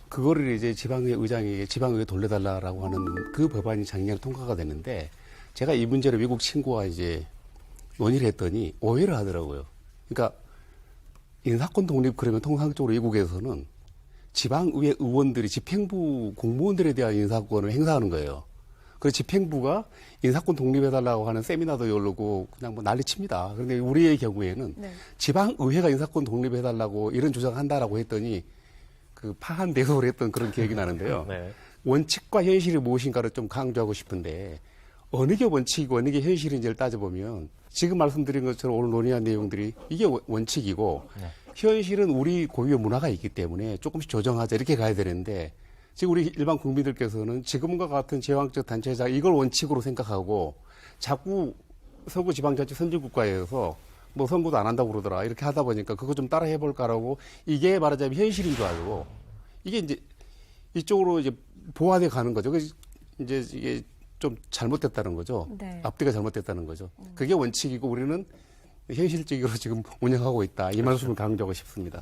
그거를 이제 지방의회 의장에게 지방의회 돌려달라라고 하는 그 법안이 작년에 통과가 됐는데 제가 이 문제를 외국 친구와 이제 논의를 했더니 오해를 하더라고요. 그러니까 인사권 독립 그러면 통상적으로 외국에서는 지방의회 의원들이 집행부 공무원들에 대한 인사권을 행사하는 거예요. 그래서 집행부가 인사권 독립해달라고 하는 세미나도 열고 그냥 뭐 난리칩니다. 그런데 우리의 경우에는 지방의회가 인사권 독립해달라고 이런 주장한다라고 했더니 그 파한대소를 했던 그런 기억이 나는데요. 원칙과 현실이 무엇인가를 좀 강조하고 싶은데 어느 게 원칙이고 어느 게 현실인지를 따져보면 지금 말씀드린 것처럼 오늘 논의한 내용들이 이게 원칙이고 현실은 우리 고유의 문화가 있기 때문에 조금씩 조정하자 이렇게 가야 되는데 지금 우리 일반 국민들께서는 지금과 같은 제왕적 단체장 이걸 원칙으로 생각하고 자꾸 서구 지방자치 선진국가에서 뭐 선거도 안 한다고 그러더라 이렇게 하다 보니까 그거 좀 따라 해볼까라고 이게 말하자면 현실인 줄 알고 이게 이제 이쪽으로 이제 보완해 가는 거죠. 그래서 이제 이게 좀 잘못됐다는 거죠. 앞뒤가 잘못됐다는 거죠. 그게 원칙이고 우리는 현실적으로 지금 운영하고 있다. 이 말씀을 강조하고 싶습니다.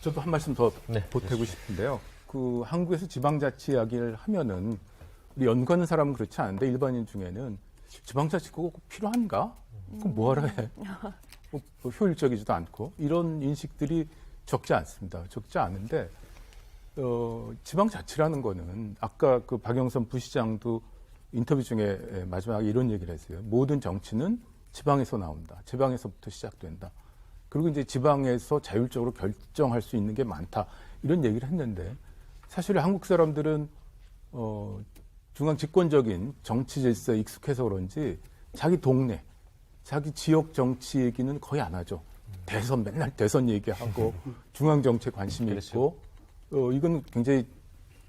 저도 한 말씀 더 보태고 싶은데요. 그 한국에서 지방자치 이야기를 하면은 우리 연구하는 사람은 그렇지 않은데 일반인 중에는 지방자치 그거 꼭 필요한가? 그럼 뭐하러 해? 뭐 효율적이지도 않고 이런 인식들이 적지 않습니다. 적지 않은데 지방자치라는 거는 아까 그 박영선 부시장도 인터뷰 중에 마지막에 이런 얘기를 했어요. 모든 정치는 지방에서 나온다. 지방에서부터 시작된다. 그리고 이제 지방에서 자율적으로 결정할 수 있는 게 많다. 이런 얘기를 했는데 사실 한국 사람들은 중앙 집권적인 정치 질서에 익숙해서 그런지 자기 동네, 자기 지역 정치 얘기는 거의 안 하죠. 맨날 대선 얘기하고 중앙 정치에 관심이 그렇죠. 있고 이건 굉장히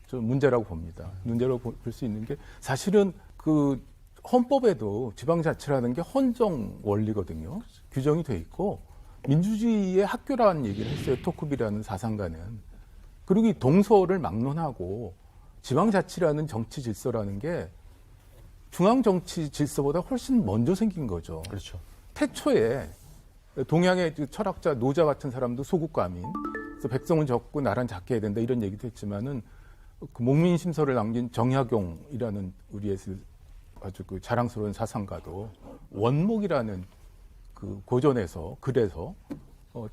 좀 문제라고 봅니다. 문제라고 볼 수 있는 게 사실은 그 헌법에도 지방자치라는 게 헌정 원리거든요. 규정이 돼 있고 민주주의의 학교라는 얘기를 했어요. 토크비라는 사상가는. 그리고 이 동서를 막론하고 지방자치라는 정치 질서라는 게 중앙 정치 질서보다 훨씬 먼저 생긴 거죠. 그렇죠. 태초에 동양의 철학자 노자 같은 사람도 소국가민, 그래서 백성은 적고 나란 작게 해야 된다 이런 얘기도 했지만은 그 목민심서를 남긴 정약용이라는 우리의 아주 그 자랑스러운 사상가도 원목이라는 그 고전에서 글에서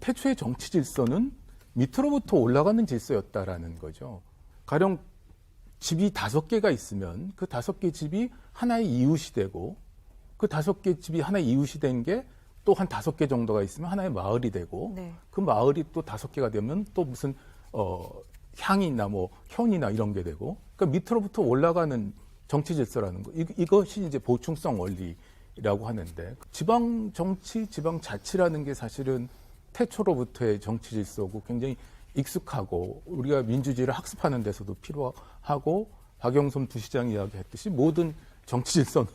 태초의 정치 질서는 밑으로부터 올라가는 질서였다라는 거죠. 가령 집이 5개가 있으면 그 5개 집이 하나의 이웃이 되고 그 5개 집이 하나의 이웃이 된 게 또 한 5개 정도가 있으면 하나의 마을이 되고 네. 그 마을이 또 5개가 되면 또 무슨 향이나 뭐 현이나 이런 게 되고 그러니까 밑으로부터 올라가는 정치 질서라는 거 이것이 이제 보충성 원리라고 하는데 지방 정치, 지방 자치라는 게 사실은 태초로부터의 정치 질서고 굉장히 익숙하고 우리가 민주주의를 학습하는 데서도 필요하고 박영선 부시장이 이야기했듯이 모든 정치 질서는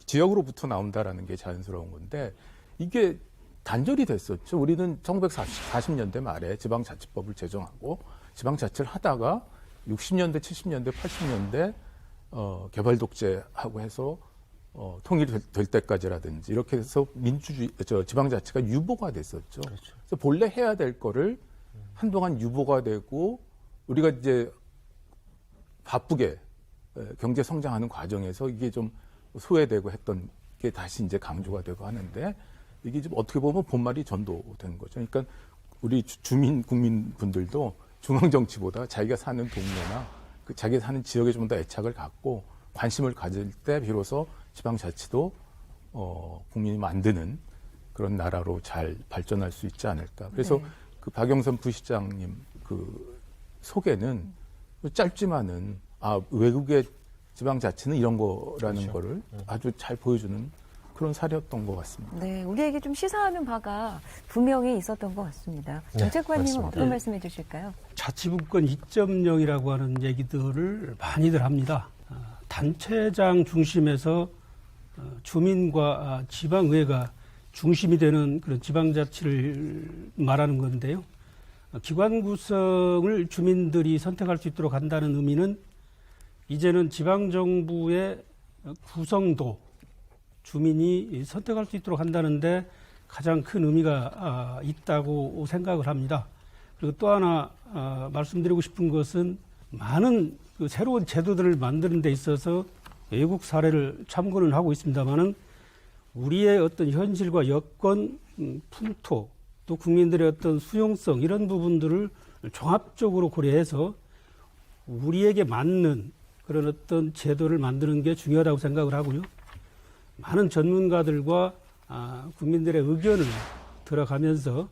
지역으로부터 나온다라는 게 자연스러운 건데 이게 단절이 됐었죠. 우리는 1940년대 말에 지방자치법을 제정하고 지방자치를 하다가 60년대, 70년대, 80년대 개발독재하고 해서 통일될 때까지라든지 이렇게 해서 지방자치가 유보가 됐었죠. 그렇죠. 그래서 본래 해야 될 거를 한동안 유보가 되고 우리가 이제 바쁘게 경제 성장하는 과정에서 이게 좀 소외되고 했던 게 다시 이제 강조가 되고 하는데 이게 좀 어떻게 보면 본말이 전도된 거죠. 그러니까 우리 국민분들도 중앙 정치보다 자기가 사는 동네나 자기가 사는 지역에 좀 더 애착을 갖고 관심을 가질 때 비로소 지방자치도 국민이 만드는 그런 나라로 잘 발전할 수 있지 않을까. 그래서 네. 그 박영선 부시장님 그 소개는 짧지만은 외국의 지방자치는 이런 거라는 그렇죠. 거를 아주 잘 보여주는 그런 사례였던 것 같습니다. 네, 우리에게 좀 시사하는 바가 분명히 있었던 것 같습니다. 네, 정책관님은 맞습니다. 어떤 말씀해 주실까요? 자치분권 2.0이라고 하는 얘기들을 많이들 합니다. 단체장 중심에서 주민과 지방의회가 중심이 되는 그런 지방자치를 말하는 건데요. 기관 구성을 주민들이 선택할 수 있도록 한다는 의미는 이제는 지방정부의 구성도 주민이 선택할 수 있도록 한다는데 가장 큰 의미가 있다고 생각을 합니다. 그리고 또 하나 말씀드리고 싶은 것은 많은 그 새로운 제도들을 만드는 데 있어서 외국 사례를 참고는 하고 있습니다만은 우리의 어떤 현실과 여건, 풍토, 또 국민들의 어떤 수용성 이런 부분들을 종합적으로 고려해서 우리에게 맞는 그런 어떤 제도를 만드는 게 중요하다고 생각을 하고요. 많은 전문가들과 국민들의 의견을 들어가면서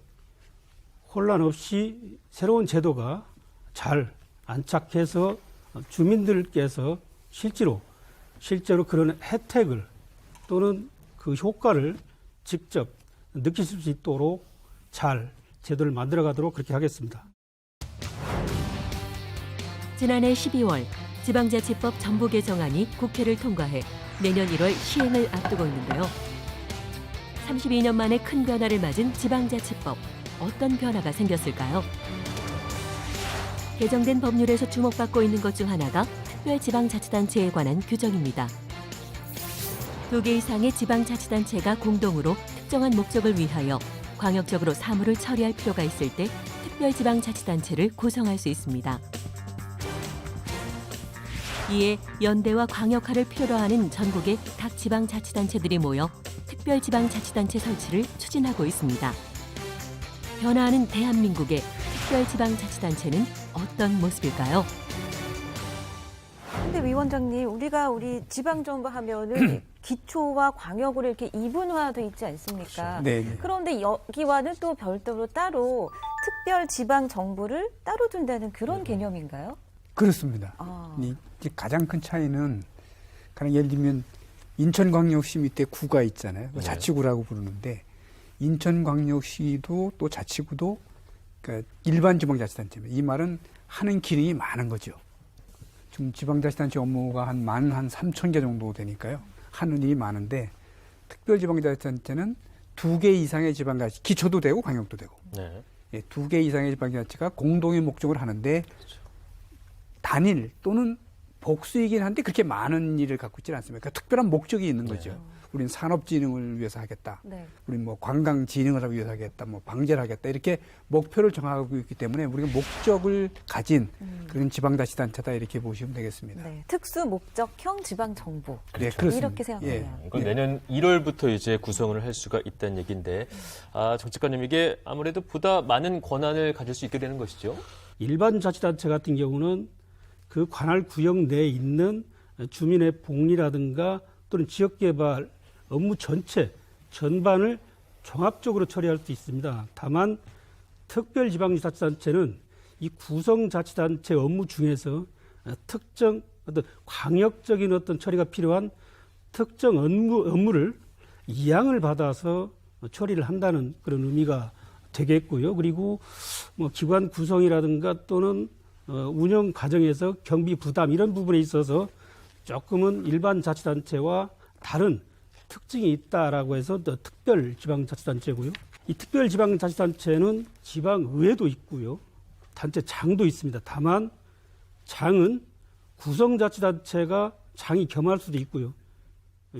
혼란 없이 새로운 제도가 잘 안착해서 주민들께서 실제로 그런 혜택을 또는 그 효과를 직접 느끼실 수 있도록 잘 제도를 만들어 가도록 그렇게 하겠습니다. 지난해 12월 지방자치법 전부 개정안이 국회를 통과해 내년 1월 시행을 앞두고 있는데요. 32년 만에 큰 변화를 맞은 지방자치법, 어떤 변화가 생겼을까요? 개정된 법률에서 주목받고 있는 것 중 하나가 특별지방자치단체에 관한 규정입니다. 2개 이상의 지방자치단체가 공동으로 특정한 목적을 위하여 광역적으로 사무를 처리할 필요가 있을 때 특별지방자치단체를 구성할 수 있습니다. 이에 연대와 광역화를 필요로 하는 전국의 각 지방자치단체들이 모여 특별지방자치단체 설치를 추진하고 있습니다. 변화하는 대한민국의 특별지방자치단체는 어떤 모습일까요? 근데 위원장님, 우리 지방정부 하면은 기초와 광역으로 이렇게 이분화돼 있지 않습니까? 네. 그런데 여기와는 또 별도로 따로 특별지방정부를 따로 둔다는 그런 개념인가요? 그렇습니다. 아. 이제 가장 큰 차이는 그냥 예를 들면 인천광역시 밑에 구가 있잖아요. 네. 자치구라고 부르는데 인천광역시도 또 자치구도 그러니까 일반 지방자치단체입니다. 이 말은 하는 기능이 많은 거죠. 지금 지방자치단체 업무가 한 3,000개 정도 되니까요. 하는 일이 많은데 특별지방자치단체는 2개 이상의 지방자치, 기초도 되고 광역도 되고 네. 2개 이상의 지방자치가 공동의 목적을 하는데 단일 또는 복수이긴 한데 그렇게 많은 일을 갖고 있지는 않습니다. 그러니까 특별한 목적이 있는 거죠. 우리는 산업진흥을 위해서 하겠다. 네. 우리는 뭐 관광진흥을 하기 위해서 하겠다. 뭐 방제를 하겠다. 이렇게 목표를 정하고 있기 때문에 우리가 목적을 가진 그런 지방자치단체다 이렇게 보시면 되겠습니다. 네. 특수 목적형 지방정부. 네, 그렇습니다. 이렇게 생각하면. 이걸 내년 1월부터 이제 구성을 할 수가 있다는 얘기인데, 정 작가님, 이게 아무래도 보다 많은 권한을 가질 수 있게 되는 것이죠? 일반 자치단체 같은 경우는 그 관할 구역 내에 있는 주민의 복리라든가 또는 지역개발 업무 전반을 종합적으로 처리할 수 있습니다. 다만 특별지방자치단체는 이 구성자치단체 업무 중에서 특정 어떤 광역적인 어떤 처리가 필요한 특정 업무를 이양을 받아서 처리를 한다는 그런 의미가 되겠고요. 그리고 뭐 기관 구성이라든가 또는 운영 과정에서 경비 부담 이런 부분에 있어서 조금은 일반 자치단체와 다른 특징이 있다라고 해서 특별지방자치단체고요. 이 특별지방자치단체는 지방의회도 있고요. 단체장도 있습니다. 다만 장은 구성자치단체가 장이 겸할 수도 있고요.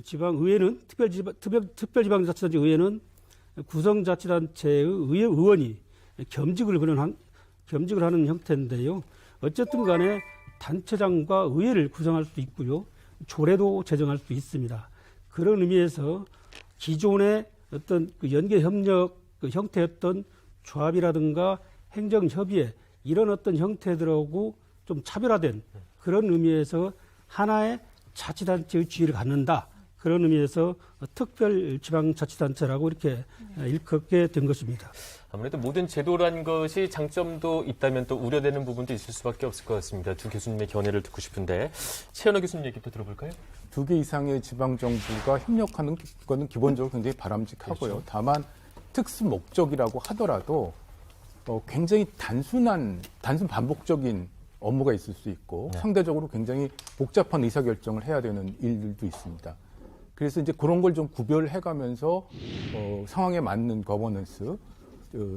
지방의회는 특별지방자치단체 의회는 구성자치단체의 의원이 겸직을 하는 형태인데요. 어쨌든 간에 단체장과 의회를 구성할 수 있고요. 조례도 제정할 수 있습니다. 그런 의미에서 기존의 어떤 그 연계협력 그 형태였던 조합이라든가 행정협의회 이런 어떤 형태들하고 좀 차별화된 그런 의미에서 하나의 자치단체의 지위를 갖는다. 그런 의미에서 특별지방자치단체라고 이렇게 일컫게 된 것입니다. 아무래도 모든 제도란 것이 장점도 있다면 또 우려되는 부분도 있을 수밖에 없을 것 같습니다. 두 교수님의 견해를 듣고 싶은데 최현호 교수님 얘기부터 들어볼까요? 2개 이상의 지방정부가 협력하는 것은 기본적으로 굉장히 바람직하고요. 그렇죠. 다만 특수 목적이라고 하더라도 굉장히 단순 반복적인 업무가 있을 수 있고 상대적으로 굉장히 복잡한 의사결정을 해야 되는 일들도 있습니다. 그래서 이제 그런 걸 좀 구별해가면서 상황에 맞는 거버넌스,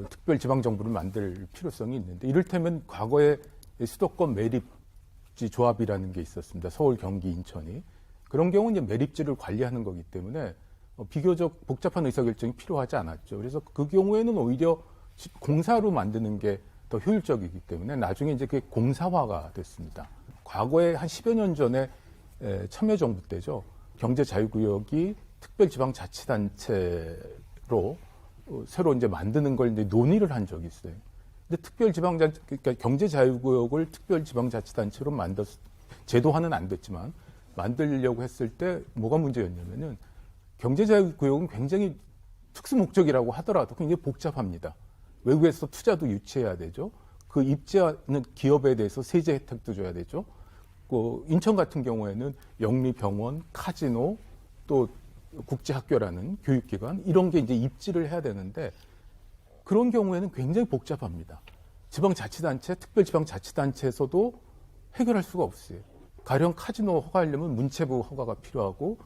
특별지방정부를 만들 필요성이 있는데 이를테면 과거에 수도권 매립지 조합이라는 게 있었습니다. 서울, 경기, 인천이. 그런 경우는 이제 매립지를 관리하는 거기 때문에 비교적 복잡한 의사결정이 필요하지 않았죠. 그래서 그 경우에는 오히려 공사로 만드는 게 더 효율적이기 때문에 나중에 이제 그게 공사화가 됐습니다. 과거에 한 10여 년 전에 참여정부 때죠. 경제자유구역이 특별지방자치단체로 새로 이제 만드는 걸 이제 논의를 한 적이 있어요. 근데 그러니까 경제자유구역을 특별지방자치단체로 제도화는 안 됐지만 만들려고 했을 때 뭐가 문제였냐면은 경제자유구역은 굉장히 특수목적이라고 하더라도 굉장히 복잡합니다. 외국에서 투자도 유치해야 되죠. 그 입지하는 기업에 대해서 세제 혜택도 줘야 되죠. 인천 같은 경우에는 영리병원, 카지노, 또 국제학교라는 교육기관 이런 게 이제 입지를 해야 되는데 그런 경우에는 굉장히 복잡합니다. 지방자치단체, 특별지방자치단체에서도 해결할 수가 없어요. 가령 카지노 허가하려면 문체부 허가가 필요하고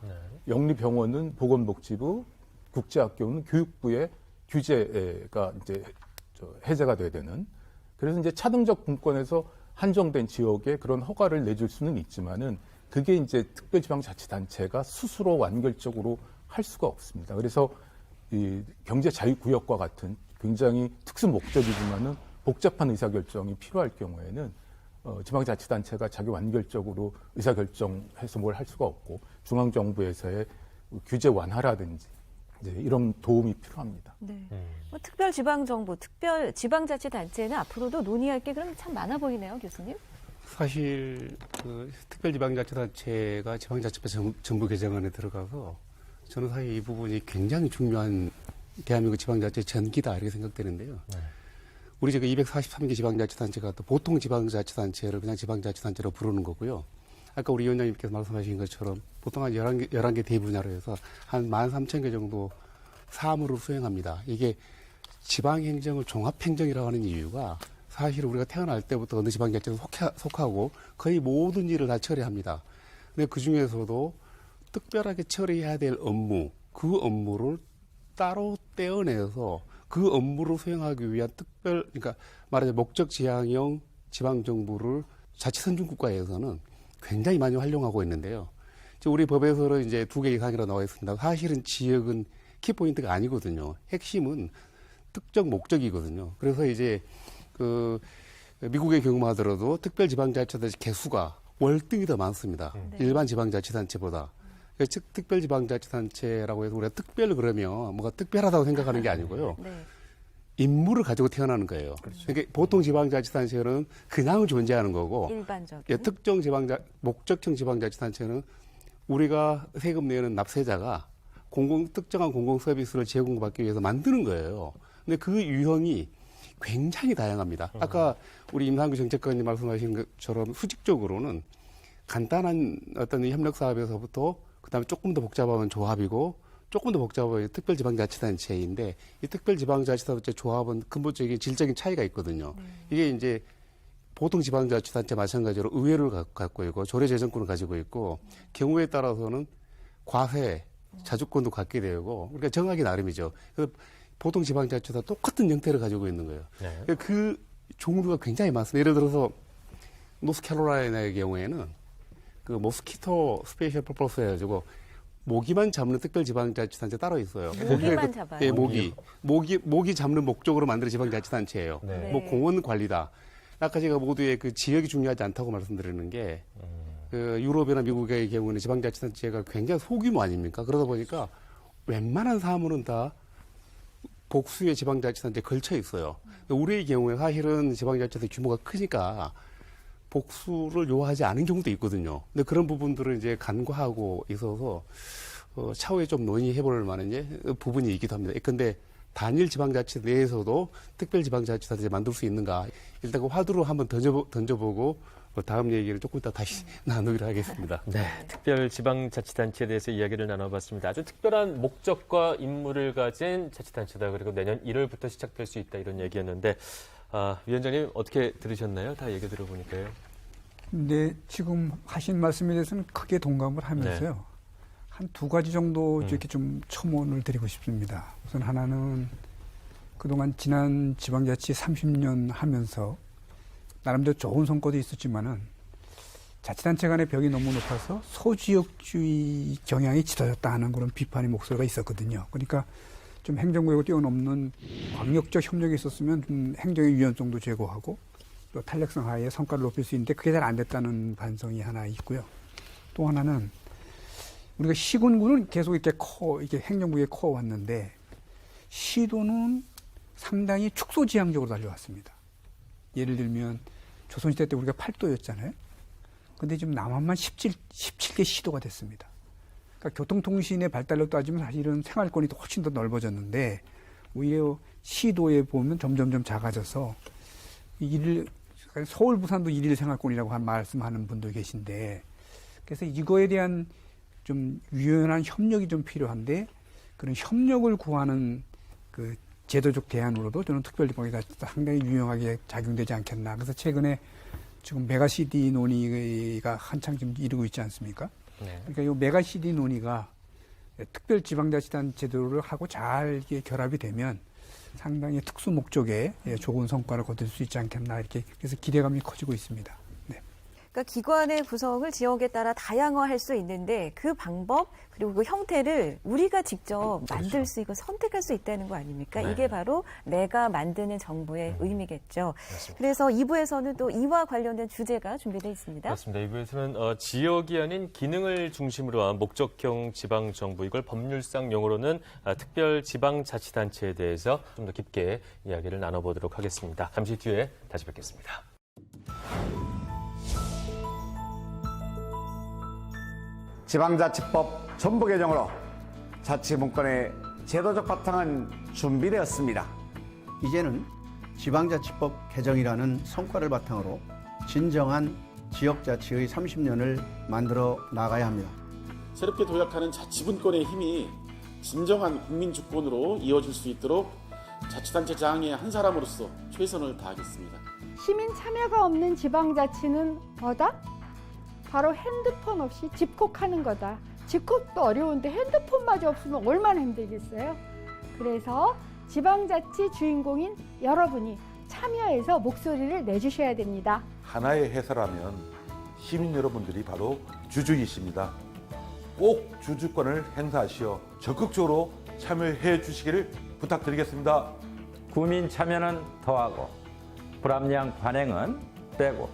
영리병원은 보건복지부, 국제학교는 교육부의 규제가 이제 해제가 돼야 되는. 그래서 이제 차등적 분권에서 한정된 지역에 그런 허가를 내줄 수는 있지만은 그게 이제 특별지방자치단체가 스스로 완결적으로 할 수가 없습니다. 그래서 이 경제자유구역과 같은 굉장히 특수 목적이지만은 복잡한 의사결정이 필요할 경우에는 지방자치단체가 자기 완결적으로 의사결정해서 뭘 할 수가 없고 중앙정부에서의 규제 완화라든지 이제 이런 도움이 필요합니다. 네. 특별지방정부, 특별지방자치단체는 앞으로도 논의할 게 그럼 참 많아 보이네요, 교수님. 사실 그 특별지방자치단체가 지방자치법 정부 개정안에 들어가서 저는 사실 이 부분이 굉장히 중요한 대한민국 지방자치 전기다 이렇게 생각되는데요. 우리 지금 243개 지방자치단체가 또 보통 지방자치단체를 그냥 지방자치단체로 부르는 거고요. 아까 우리 위원장님께서 말씀하신 것처럼 보통 한 11개 대분야로 해서 한 13,000개 정도 사무를 수행합니다. 이게 지방행정을 종합행정이라고 하는 이유가 사실 우리가 태어날 때부터 어느 지방자치에 속하고 거의 모든 일을 다 처리합니다. 근데 그 중에서도 특별하게 처리해야 될 업무, 그 업무를 따로 떼어내서 그 업무를 수행하기 위한 그러니까 말하자면 목적 지향형 지방정부를 자치선진국가에서는 굉장히 많이 활용하고 있는데요. 우리 법에서는 이제 2개 이상이라고 나와 있습니다. 사실은 지역은 키포인트가 아니거든요. 핵심은 특정 목적이거든요. 그래서 이제 미국의 경우만 하더라도 특별지방자치단체 개수가 월등히 더 많습니다. 일반 지방자치단체보다. 특별지방자치단체라고 해서 우리가 특별 그러면 뭐가 특별하다고 생각하는 게 아니고요. 네. 임무를 가지고 태어나는 거예요. 그러니까 보통 지방자치단체는 그냥 존재하는 거고, 일반적인. 특정 목적형 지방자치단체는 우리가 세금 내는 납세자가 특정한 공공 서비스를 제공받기 위해서 만드는 거예요. 근데 그 유형이 굉장히 다양합니다. 아까 우리 임상규 정책관님 말씀하신 것처럼 수직적으로는 간단한 어떤 협력 사업에서부터 그다음에 조금 더 복잡한 조합이고 조금 더 복잡한 특별지방자치단체인데 이 특별지방자치단체 조합은 근본적인 질적인 차이가 있거든요. 이게 이제 보통 지방자치단체 마찬가지로 의회를 갖고 있고 조례재정권을 가지고 있고 경우에 따라서는 과세, 자주권도 갖게 되고 그러니까 정하기 나름이죠. 그래서 보통 지방자치와 똑같은 형태를 가지고 있는 거예요. 네. 그 종류가 굉장히 많습니다. 예를 들어서 노스캐롤라이나의 경우에는 그 모스키토 스페셜 퍼포스 해가지고 모기만 잡는 특별지방자치단체 따로 있어요. 모기만 잡아요? 예, 모기 잡는 목적으로 만든 지방자치단체예요. 네. 뭐 공원 관리다. 아까 제가 모두의 그 지역이 중요하지 않다고 말씀드리는 게 그 유럽이나 미국의 경우는 지방자치단체가 굉장히 소규모 아닙니까? 그러다 보니까 웬만한 사무는 다 복수의 지방자치단체에 걸쳐 있어요. 우리의 경우에 사실은 지방자치단체 규모가 크니까 복수를 요하지 않은 경우도 있거든요. 근데 그런 부분들을 이제 간과하고 있어서 차후에 좀 논의해볼 만한 부분이 있기도 합니다. 근데 단일 지방자치 내에서도 특별지방자치단체 만들 수 있는가? 일단 그 화두로 한번 던져보고 다음 얘기를 조금 이따 다시 나누기로 하겠습니다. 네, 특별지방자치단체에 대해서 이야기를 나눠봤습니다. 아주 특별한 목적과 임무를 가진 자치단체다. 그리고 내년 1월부터 시작될 수 있다. 이런 얘기였는데 위원장님 어떻게 들으셨나요? 다 얘기 들어보니까요. 근데 지금 하신 말씀에 대해서는 크게 동감을 하면서요. 한 2가지 정도 이렇게 좀 첨언을 드리고 싶습니다. 우선 하나는 그동안 지난 지방자치 30년 하면서 나름대로 좋은 성과도 있었지만은 자치단체 간의 벽이 너무 높아서 소지역주의 경향이 짙어졌다 하는 그런 비판의 목소리가 있었거든요. 그러니까 좀 행정구역을 뛰어넘는 광역적 협력이 있었으면 좀 행정의 유연성도 제고하고 또 탄력성 하에 성과를 높일 수 있는데 그게 잘 안 됐다는 반성이 하나 있고요. 또 하나는 우리가 시군구는 계속 이렇게 행정부에 커왔는데 시도는 상당히 축소지향적으로 달려왔습니다. 예를 들면 조선시대 때 우리가 8도였잖아요. 근데 지금 남한만 17개 시도가 됐습니다. 그러니까 교통통신의 발달로 따지면 사실은 생활권이 훨씬 더 넓어졌는데 오히려 시도에 보면 점점점 작아져서 서울, 부산도 일일 생활권이라고 말씀하는 분도 계신데 그래서 이거에 대한 좀 유연한 협력이 좀 필요한데 그런 협력을 구하는 그 제도적 대안으로도 저는 특별지방이 상당히 유용하게 작용되지 않겠나. 그래서 최근에 지금 메가시티 논의가 한창 지금 이루고 있지 않습니까? 네. 그러니까 이 메가시티 논의가 특별지방자치단 제도를 하고 잘 이게 결합이 되면 상당히 특수 목적에 좋은 성과를 거둘 수 있지 않겠나 이렇게 그래서 기대감이 커지고 있습니다. 네. 그러니까 기관의 구성을 지역에 따라 다양화할 수 있는데 그 방법 그리고 그 형태를 우리가 직접 만들 수 있고 선택할 수 있다는 거 아닙니까? 네. 이게 바로 내가 만드는 정부의 의미겠죠. 맞습니다. 그래서 2부에서는 또 이와 관련된 주제가 준비되어 있습니다. 그렇습니다. 2부에서는 지역이 아닌 기능을 중심으로 한 목적형 지방정부, 이걸 법률상 용어로는 특별지방자치단체에 대해서 좀 더 깊게 이야기를 나눠보도록 하겠습니다. 잠시 뒤에 다시 뵙겠습니다. 지방자치법 전부 개정으로 자치분권의 제도적 바탕은 준비되었습니다. 이제는 지방자치법 개정이라는 성과를 바탕으로 진정한 지역자치의 30년을 만들어 나가야 합니다. 새롭게 도약하는 자치분권의 힘이 진정한 국민주권으로 이어질 수 있도록 자치단체장의 한 사람으로서 최선을 다하겠습니다. 시민 참여가 없는 지방자치는 뭐다? 바로 핸드폰 없이 집콕하는 거다. 집콕도 어려운데 핸드폰마저 없으면 얼마나 힘들겠어요? 그래서 지방자치 주인공인 여러분이 참여해서 목소리를 내주셔야 됩니다. 하나의 해설하면 시민 여러분들이 바로 주주이십니다. 꼭 주주권을 행사하시어 적극적으로 참여해 주시기를 부탁드리겠습니다. 국민 참여는 더하고 불합리한 관행은 빼고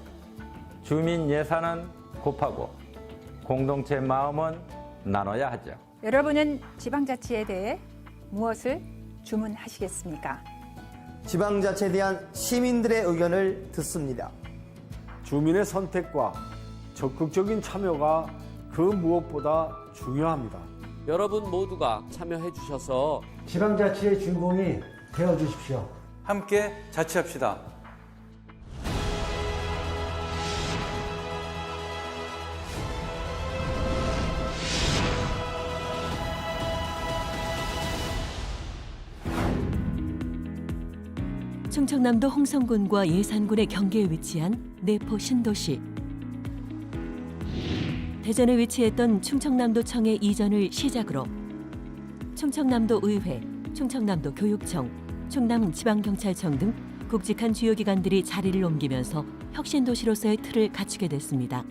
주민 예산은 곱하고 공동체 마음은 나눠야 하죠. 여러분은 지방자치에 대해 무엇을 주문하시겠습니까? 지방자치에 대한 시민들의 의견을 듣습니다. 주민의 선택과 적극적인 참여가 그 무엇보다 중요합니다. 여러분 모두가 참여해 주셔서 지방자치의 주인공이 되어 주십시오. 함께 자치합시다. 충청남도 홍성군과 예산군의 경계에 위치한 내포 신도시. 대전에 위치했던 충청남도청의 이전을 시작으로 충청남도 의회, 충청남도 교육청, 충남지방경찰청 등 굵직한 주요 기관들이 자리를 옮기면서 혁신도시로서의 틀을 갖추게 됐습니다.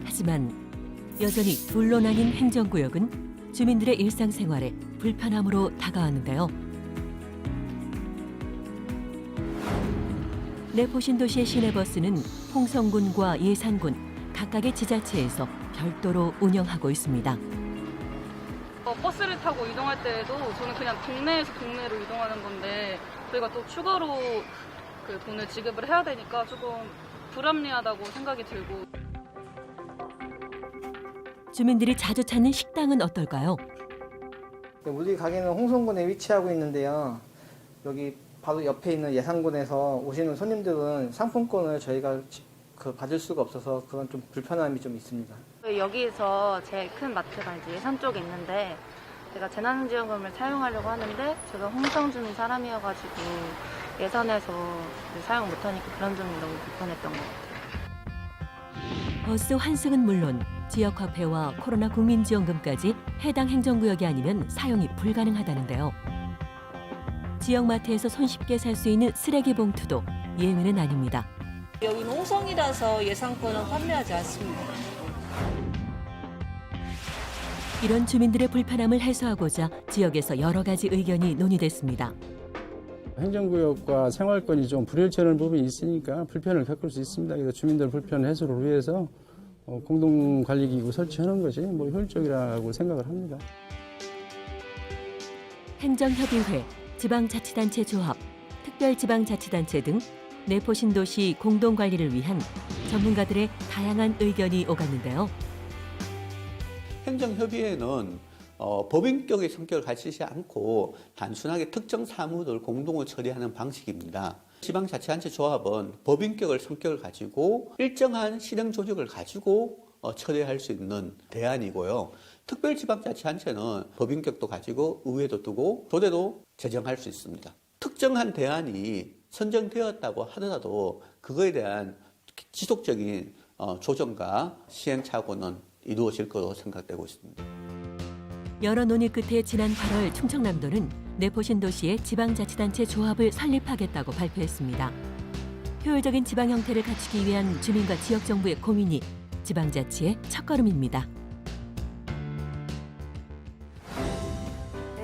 하지만 여전히 둘로 나뉜 행정구역은 주민들의 일상생활에 불편함으로 다가왔는데요. 내포신도시의 시내버스는 홍성군과 예산군 각각의 지자체에서 별도로 운영하고 있습니다. 버스를 타고 이동할 때에도 저는 그냥 동네에서 동네로 이동하는 건데 저희가 또 추가로 그 돈을 지급을 해야 되니까 조금 불합리하다고 생각이 들고. 주민들이 자주 찾는 식당은 어떨까요? 우리 가게는 홍성군에 위치하고 있는데요. 여기 바로 옆에 있는 예산군에서 오시는 손님들은 상품권을 저희가 받을 수가 없어서 그런 좀 불편함이 좀 있습니다. 여기에서 제일 큰 마트가 이제 예산 쪽에 있는데 제가 재난지원금을 사용하려고 하는데 제가 홍성 주민 사람이어가지고 예산에서 사용 못하니까 그런 점이 너무 불편했던 것 같아요. 버스 환승은 물론 지역화폐와 코로나 국민지원금까지 해당 행정구역이 아니면 사용이 불가능하다는데요. 지역마트에서 손쉽게 살 수 있는 쓰레기 봉투도 예외는 아닙니다. 여기는 홍성이라서 예산권은 판매하지 않습니다. 이런 주민들의 불편함을 해소하고자 지역에서 여러 가지 의견이 논의됐습니다. 행정구역과 생활권이 좀 불일치하는 부분이 있으니까 불편을 겪을 수 있습니다. 그래서 주민들 불편 해소를 위해서 공동관리기구 설치하는 것이 효율적이라고 생각을 합니다. 행정협의회, 지방자치단체 조합, 특별지방자치단체 등 내포신도시 공동관리를 위한 전문가들의 다양한 의견이 오갔는데요. 행정협의회는 법인격의 성격을 가지지 않고 단순하게 특정 사무를 공동으로 처리하는 방식입니다. 지방자치단체 조합은 법인격을 성격을 가지고 일정한 실행 조직을 가지고 처리할 수 있는 대안이고요. 특별지방자치단체는 법인격도 가지고 의회도 두고 조례도 제정할 수 있습니다. 특정한 대안이 선정되었다고 하더라도 그거에 대한 지속적인 조정과 시행착오는 이루어질 것으로 생각되고 있습니다. 여러 논의 끝에 지난 8월 충청남도는 내포신도시의 지방자치단체 조합을 설립하겠다고 발표했습니다. 효율적인 지방 형태를 갖추기 위한 주민과 지역정부의 고민이 지방자치의 첫걸음입니다.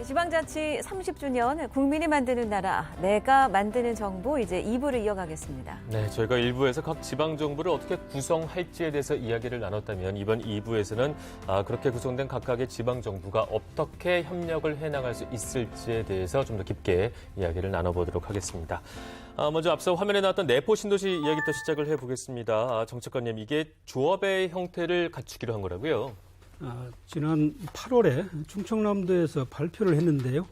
지방자치 30주년 국민이 만드는 나라, 내가 만드는 정부 이제 2부를 이어가겠습니다. 네, 저희가 1부에서 각 지방정부를 어떻게 구성할지에 대해서 이야기를 나눴다면 이번 2부에서는 그렇게 구성된 각각의 지방정부가 어떻게 협력을 해나갈 수 있을지에 대해서 좀 더 깊게 이야기를 나눠보도록 하겠습니다. 먼저 앞서 화면에 나왔던 내포신도시 이야기부터 시작을 해보겠습니다. 정책관님, 이게 조합의 형태를 갖추기로 한 거라고요? 지난 8월에 충청남도에서 발표를 했는데요.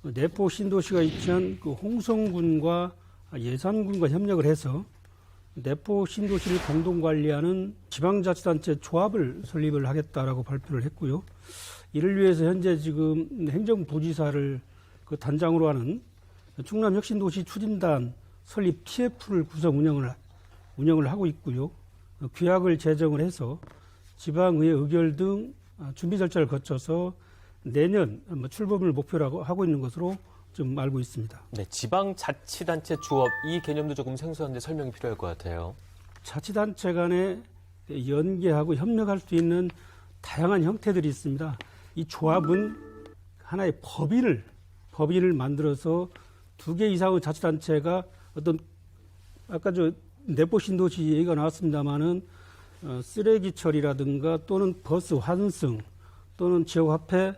내포 신도시가 위치한 그 홍성군과 예산군과 협력을 해서 내포 신도시를 공동 관리하는 지방자치단체 조합을 설립을 하겠다라고 발표를 했고요. 이를 위해서 현재 지금 행정부지사를 그 단장으로 하는 충남혁신도시 추진단 설립 TF를 구성 운영을 하고 있고요. 규약을 제정을 해서 지방의회 의결 등 준비 절차를 거쳐서 내년 출범을 목표로 하고 있는 것으로 좀 알고 있습니다. 네, 지방자치단체 조합 이 개념도 조금 생소한데 설명이 필요할 것 같아요. 자치단체 간에 연계하고 협력할 수 있는 다양한 형태들이 있습니다. 이 조합은 하나의 법인을 만들어서 2개 이상의 자치단체가 어떤 아까 내포 신도시 얘기가 나왔습니다마는 쓰레기 처리라든가 또는 버스 환승 또는 지역화폐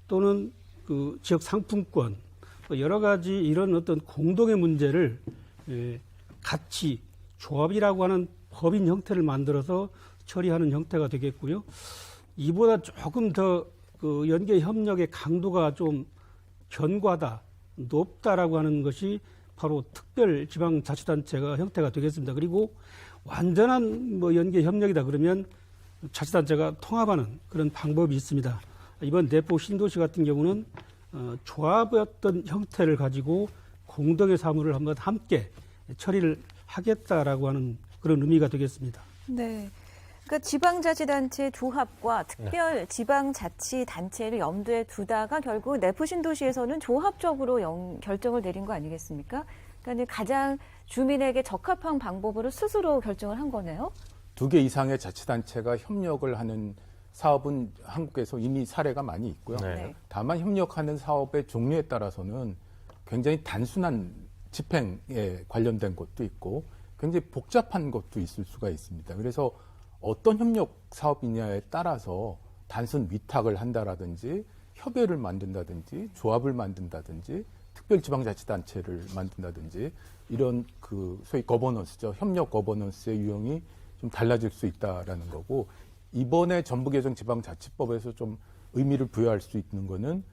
또는 그 지역 상품권 여러 가지 이런 어떤 공동의 문제를 같이 조합이라고 하는 법인 형태를 만들어서 처리하는 형태가 되겠고요. 이보다 조금 더 그 연계 협력의 강도가 좀 견고하다, 높다라고 하는 것이 바로 특별지방자치단체가 형태가 되겠습니다. 그리고 완전한 연계 협력이다 그러면 자치단체가 통합하는 그런 방법이 있습니다. 이번 내포 신도시 같은 경우는 조합의 어떤 형태를 가지고 공동의 사무를 한번 함께 처리를 하겠다라고 하는 그런 의미가 되겠습니다. 네. 그러니까 지방자치단체 조합과 특별 지방자치단체를 염두에 두다가 결국 내포 신도시에서는 조합적으로 결정을 내린 거 아니겠습니까? 그러니까 가장 주민에게 적합한 방법으로 스스로 결정을 한 거네요. 2개 이상의 자치단체가 협력을 하는 사업은 한국에서 이미 사례가 많이 있고요. 네. 다만 협력하는 사업의 종류에 따라서는 굉장히 단순한 집행에 관련된 것도 있고 굉장히 복잡한 것도 있을 수가 있습니다. 그래서 어떤 협력 사업이냐에 따라서 단순 위탁을 한다라든지 협의회를 만든다든지 조합을 만든다든지 특별지방자치단체를 만든다든지 이런 그 소위 거버넌스죠. 협력 거버넌스의 유형이 좀 달라질 수 있다라는 거고 이번에 전부개정지방자치법에서 좀 의미를 부여할 수 있는 거는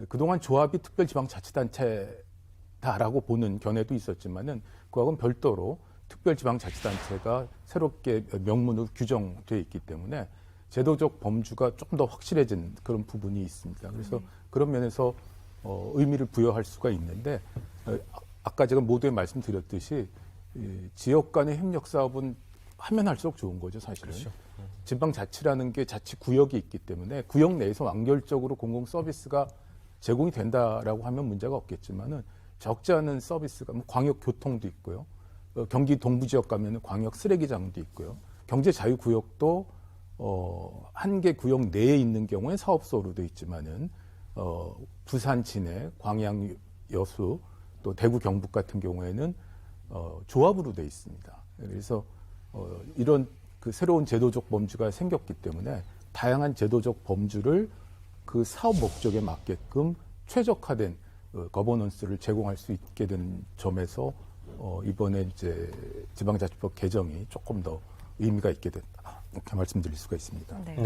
그동안 조합이 특별지방자치단체다라고 보는 견해도 있었지만은 그하고는 별도로 특별지방자치단체가 새롭게 명문으로 규정되어 있기 때문에 제도적 범주가 조금 더 확실해진 그런 부분이 있습니다. 그래서 그런 면에서 의미를 부여할 수가 있는데 아까 제가 모두에 말씀드렸듯이 지역 간의 협력 사업은 하면 할수록 좋은 거죠, 사실은. 그렇죠. 지방자치라는 게 자치구역이 있기 때문에 구역 내에서 완결적으로 공공서비스가 제공이 된다라고 하면 문제가 없겠지만은 적지 않은 서비스가 광역교통도 있고요. 경기 동부 지역 가면 광역 쓰레기장도 있고요. 경제자유구역도 한 개 구역 내에 있는 경우에 사업소로 돼 있지만은 부산 진해, 광양 여수, 또 대구 경북 같은 경우에는 조합으로 돼 있습니다. 그래서 이런 그 새로운 제도적 범주가 생겼기 때문에 다양한 제도적 범주를 그 사업 목적에 맞게끔 최적화된 거버넌스를 제공할 수 있게 된 점에서 이번에 이제 지방자치법 개정이 조금 더 의미가 있게 됐다. 이렇게 말씀드릴 수가 있습니다. 네.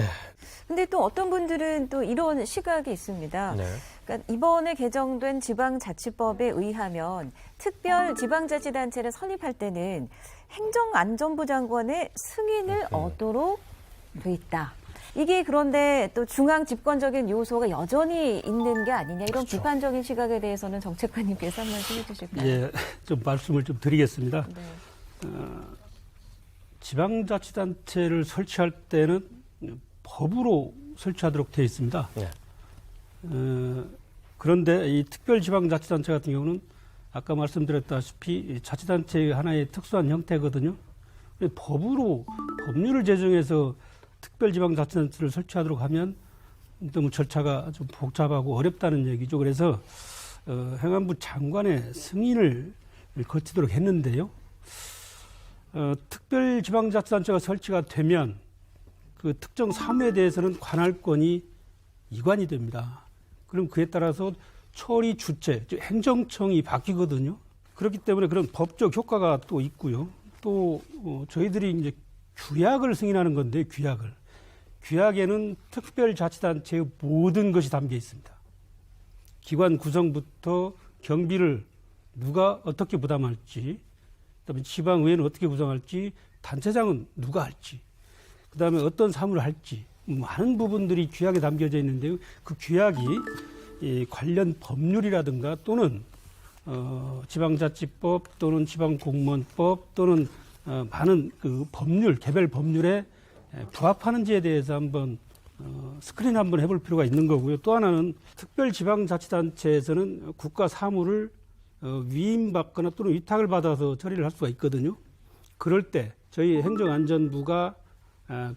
근데 또 어떤 분들은 또 이런 시각이 있습니다. 네. 그러니까 이번에 개정된 지방자치법에 의하면 특별 지방자치단체를 설립할 때는 행정안전부 장관의 승인을 얻도록 돼 있다. 이게 그런데 또 중앙 집권적인 요소가 여전히 있는 게 아니냐 이런 그렇죠. 비판적인 시각에 대해서는 정책관님께서 한 말씀 해주실까요? 예, 좀 말씀을 좀 드리겠습니다. 네. 지방자치단체를 설치할 때는 법으로 설치하도록 되어 있습니다. 네. 그런데 이 특별지방자치단체 같은 경우는 아까 말씀드렸다시피 자치단체의 하나의 특수한 형태거든요. 법으로 법률을 제정해서 특별지방자치단체를 설치하도록 하면 너무 절차가 좀 복잡하고 어렵다는 얘기죠. 그래서 행안부 장관의 승인을 거치도록 했는데요. 특별지방자치단체가 설치가 되면 그 특정 사무에 대해서는 관할권이 이관이 됩니다. 그럼 그에 따라서 처리 주체, 즉 행정청이 바뀌거든요. 그렇기 때문에 그런 법적 효과가 또 있고요. 또 저희들이 이제 규약을 승인하는 건데 규약에는 특별자치단체의 모든 것이 담겨 있습니다. 기관 구성부터 경비를 누가 어떻게 부담할지, 그다음에 지방의회는 어떻게 구성할지, 단체장은 누가 할지, 그다음에 어떤 사무를 할지 많은 부분들이 규약에 담겨져 있는데요. 그 규약이 관련 법률이라든가 또는 지방자치법 또는 지방공무원법 또는 많은 그 법률, 개별 법률에 부합하는지에 대해서 한번 스크린 한번 해볼 필요가 있는 거고요. 또 하나는 특별지방자치단체에서는 국가 사무를 위임받거나 또는 위탁을 받아서 처리를 할 수가 있거든요. 그럴 때 저희 행정안전부가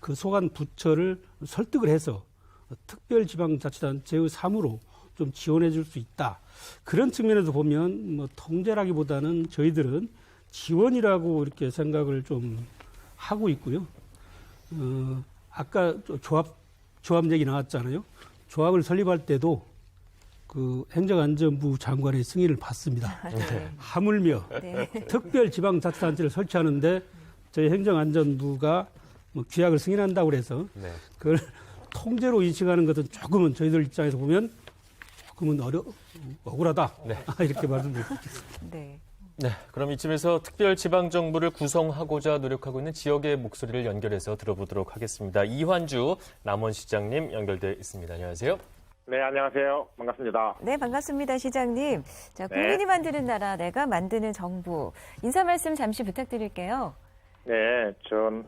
그 소관 부처를 설득을 해서 특별지방자치단체의 사무로 좀 지원해 줄 수 있다. 그런 측면에서 보면 뭐 통제라기보다는 저희들은 지원이라고 이렇게 생각을 좀 하고 있고요. 아까 조합 얘기 나왔잖아요. 조합을 설립할 때도 그 행정안전부 장관의 승인을 받습니다. 네. 하물며 네. 특별지방자치단체를 설치하는데 저희 행정안전부가 뭐 규약을 승인한다고 그래서 네. 그걸 통제로 인식하는 것은 조금은 저희들 입장에서 보면 조금은 억울하다. 네. 이렇게 말씀드릴 수 있겠습니다. 네. 네, 그럼 이쯤에서 특별지방정부를 구성하고자 노력하고 있는 지역의 목소리를 연결해서 들어보도록 하겠습니다. 이환주 남원시장님 연결돼 있습니다. 안녕하세요. 네, 안녕하세요. 반갑습니다. 네, 반갑습니다, 시장님. 자, 네. 국민이 만드는 나라, 내가 만드는 정부. 인사 말씀 잠시 부탁드릴게요. 네, 전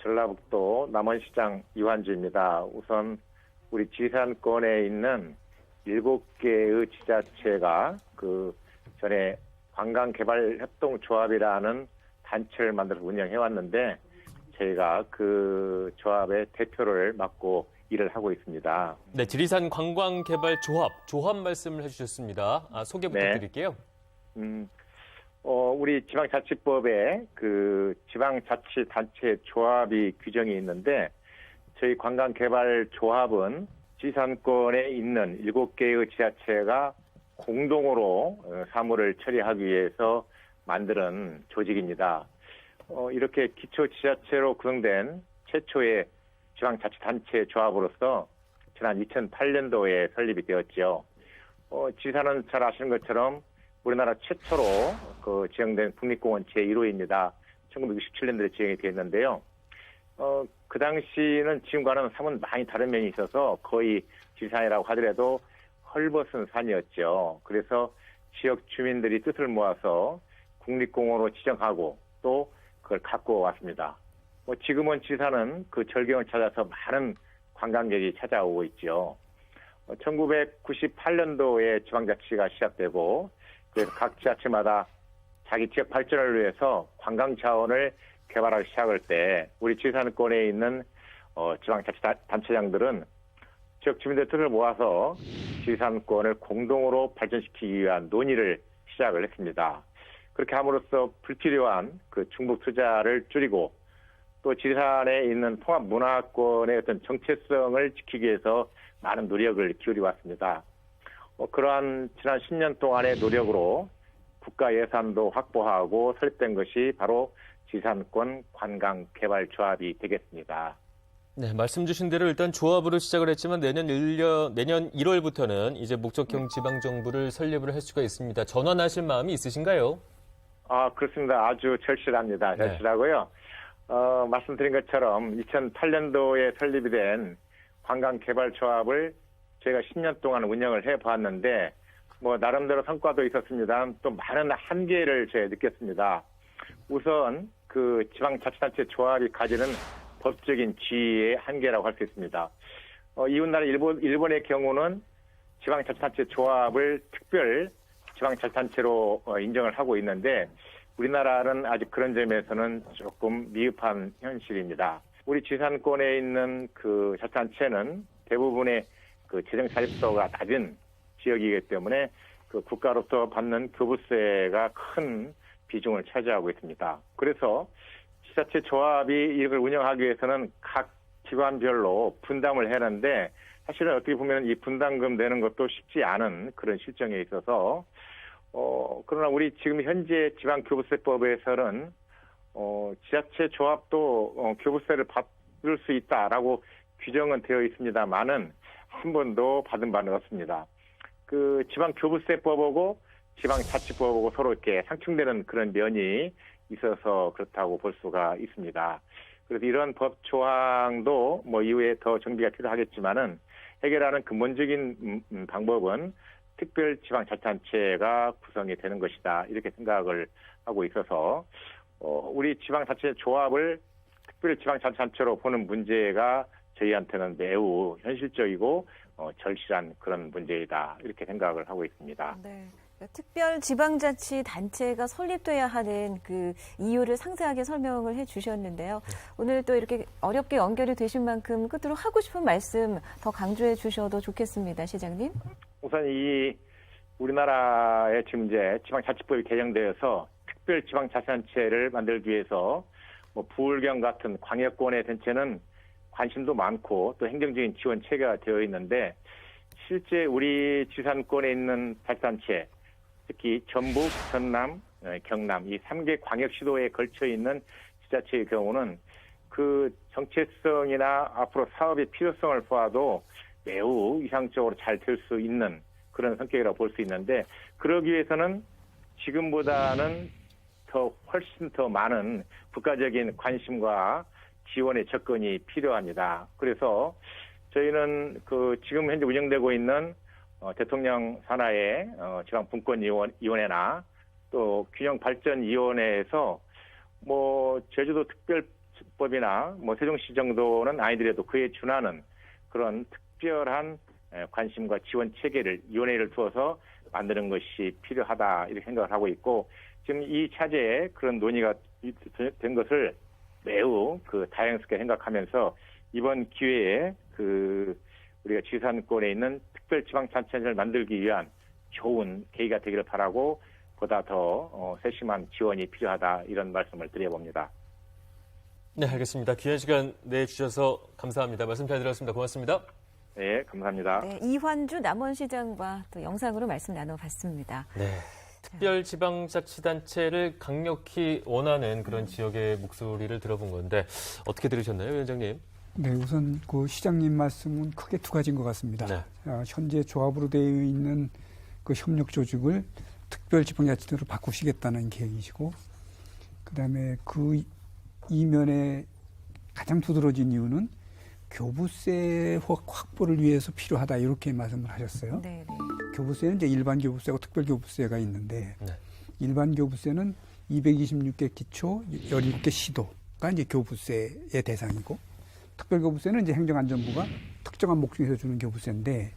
전라북도 남원시장 이환주입니다. 우선 우리 지산권에 있는 7개의 지자체가 그 전에 관광개발협동조합이라는 단체를 만들어서 운영해왔는데 저희가 그 조합의 대표를 맡고 일을 하고 있습니다. 네, 지리산 관광개발조합 말씀을 해주셨습니다. 소개 부탁드릴게요. 네. 우리 지방자치법에 그 지방자치단체 조합이 규정이 있는데 저희 관광개발조합은 지산권에 있는 7개의 지자체가 공동으로 사무를 처리하기 위해서 만드는 조직입니다. 이렇게 기초지자체로 구성된 최초의 지방자치단체 조합으로서 지난 2008년도에 설립이 되었죠. 지사는 잘 아시는 것처럼 우리나라 최초로 그 지정된 국립공원 제1호입니다. 1967년도에 지정이 되었는데요. 그 당시는 지금과는 사뭇 많이 다른 면이 있어서 거의 지산이라고 하더라도 헐벗은 산이었죠. 그래서 지역 주민들이 뜻을 모아서 국립공원으로 지정하고 또 그걸 갖고 왔습니다. 지금은 지산은 그 절경을 찾아서 많은 관광객이 찾아오고 있죠. 1998년도에 지방자치가 시작되고 그래서 각 지자체마다 자기 지역 발전을 위해서 관광 자원을 개발하기 시작할 때 우리 지산권에 있는 지방자치단체장들은 지역 주민들 뜻을 모아서 지산권을 공동으로 발전시키기 위한 논의를 시작을 했습니다. 그렇게 함으로써 불필요한 그 중복 투자를 줄이고 또 지리산에 있는 통합 문화권의 어떤 정체성을 지키기 위해서 많은 노력을 기울여 왔습니다. 그러한 지난 10년 동안의 노력으로 국가 예산도 확보하고 설립된 것이 바로 지산권 관광개발조합이 되겠습니다. 네, 말씀 주신 대로 일단 조합으로 시작을 했지만 내년 1월부터는 이제 목적형 지방정부를 설립을 할 수가 있습니다. 전환하실 마음이 있으신가요? 그렇습니다. 아주 절실합니다. 절실하고요. 말씀드린 것처럼 2008년도에 설립이 된 관광개발조합을 저희가 10년 동안 운영을 해봤는데 나름대로 성과도 있었습니다. 또 많은 한계를 저희가 느꼈습니다. 우선 그 지방자치단체 조합이 가지는 법적인 지위의 한계라고 할 수 있습니다. 이웃나라 일본의 경우는 지방자치단체 조합을 특별 지방자치단체로 인정을 하고 있는데 우리나라는 아직 그런 점에서는 조금 미흡한 현실입니다. 우리 지산권에 있는 그 자치단체는 대부분의 그 재정 자립도가 낮은 지역이기 때문에 그 국가로부터 받는 교부세가 큰 비중을 차지하고 있습니다. 그래서 지자체 조합이 이걸 운영하기 위해서는 각 기관별로 분담을 해는데 사실은 어떻게 보면 이 분담금 내는 것도 쉽지 않은 그런 실정에 있어서 그러나 우리 지금 현재 지방교부세법에서는 지자체 조합도 교부세를 받을 수 있다라고 규정은 되어 있습니다만은 한 번도 받은 바는 없습니다. 그 지방교부세법하고 지방자치법하고 서로 이렇게 상충되는 그런 면이 있어서 그렇다고 볼 수가 있습니다. 그래서 이런 법 조항도 뭐 이후에 더 정비가 필요하겠지만은 해결하는 근본적인 방법은 특별지방자치단체가 구성이 되는 것이다. 이렇게 생각을 하고 있어서 우리 지방자치 조합을 특별지방자치단체로 보는 문제가 저희한테는 매우 현실적이고 절실한 그런 문제이다. 이렇게 생각을 하고 있습니다. 네. 특별지방자치단체가 설립돼야 하는 그 이유를 상세하게 설명을 해주셨는데요. 오늘 또 이렇게 어렵게 연결이 되신 만큼 끝으로 하고 싶은 말씀 더 강조해 주셔도 좋겠습니다. 시장님. 우선 이 우리나라의 지금 이제 지방자치법이 개정되어서 특별지방자치단체를 만들기 위해서 뭐 부울경 같은 광역권의 단체는 관심도 많고 또 행정적인 지원 체계가 되어 있는데 실제 우리 지산권에 있는 자치단체 특히 전북, 전남, 경남 이 3개 광역시도에 걸쳐 있는 지자체의 경우는 그 정체성이나 앞으로 사업의 필요성을 보아도 매우 이상적으로 잘 될 수 있는 그런 성격이라고 볼 수 있는데 그러기 위해서는 지금보다는 훨씬 더 많은 국가적인 관심과 지원의 접근이 필요합니다. 그래서 저희는 그 지금 현재 운영되고 있는 대통령 산하의 지방분권위원회나 또 균형발전위원회에서 뭐 제주도 특별법이나 뭐 세종시 정도는 아니더라도 그에 준하는 그런 특별한 관심과 지원 체계를 위원회를 두어서 만드는 것이 필요하다 이렇게 생각을 하고 있고 지금 이 차제에 그런 논의가 된 것을 매우 다양스럽게 생각하면서 이번 기회에 우리가 지산권에 있는 특별지방자치단체를 만들기 위한 좋은 계기가 되기를 바라고 보다 더 세심한 지원이 필요하다 이런 말씀을 드려봅니다. 네, 알겠습니다. 귀한 시간 내주셔서 감사합니다. 말씀 잘 들었습니다. 고맙습니다. 네, 감사합니다. 네, 이환주 남원시장과 또 영상으로 말씀 나눠봤습니다. 네. 특별지방자치단체를 강력히 원하는 그런 지역의 목소리를 들어본 건데 어떻게 들으셨나요, 위원장님? 네, 우선 그 시장님 말씀은 크게 두 가지인 것 같습니다. 네. 현재 조합으로 되어 있는 그 협력 조직을 특별지방자치단체로 바꾸시겠다는 계획이시고, 그다음에 그 이면에 가장 두드러진 이유는 교부세 확보를 위해서 필요하다 이렇게 말씀을 하셨어요. 네, 네. 교부세는 이제 일반 교부세하고 특별 교부세가 있는데 네. 일반 교부세는 226개 기초, 17개 시도가 이제 교부세의 대상이고 특별 교부세는 이제 행정안전부가 특정한 목적에서 주는 교부세인데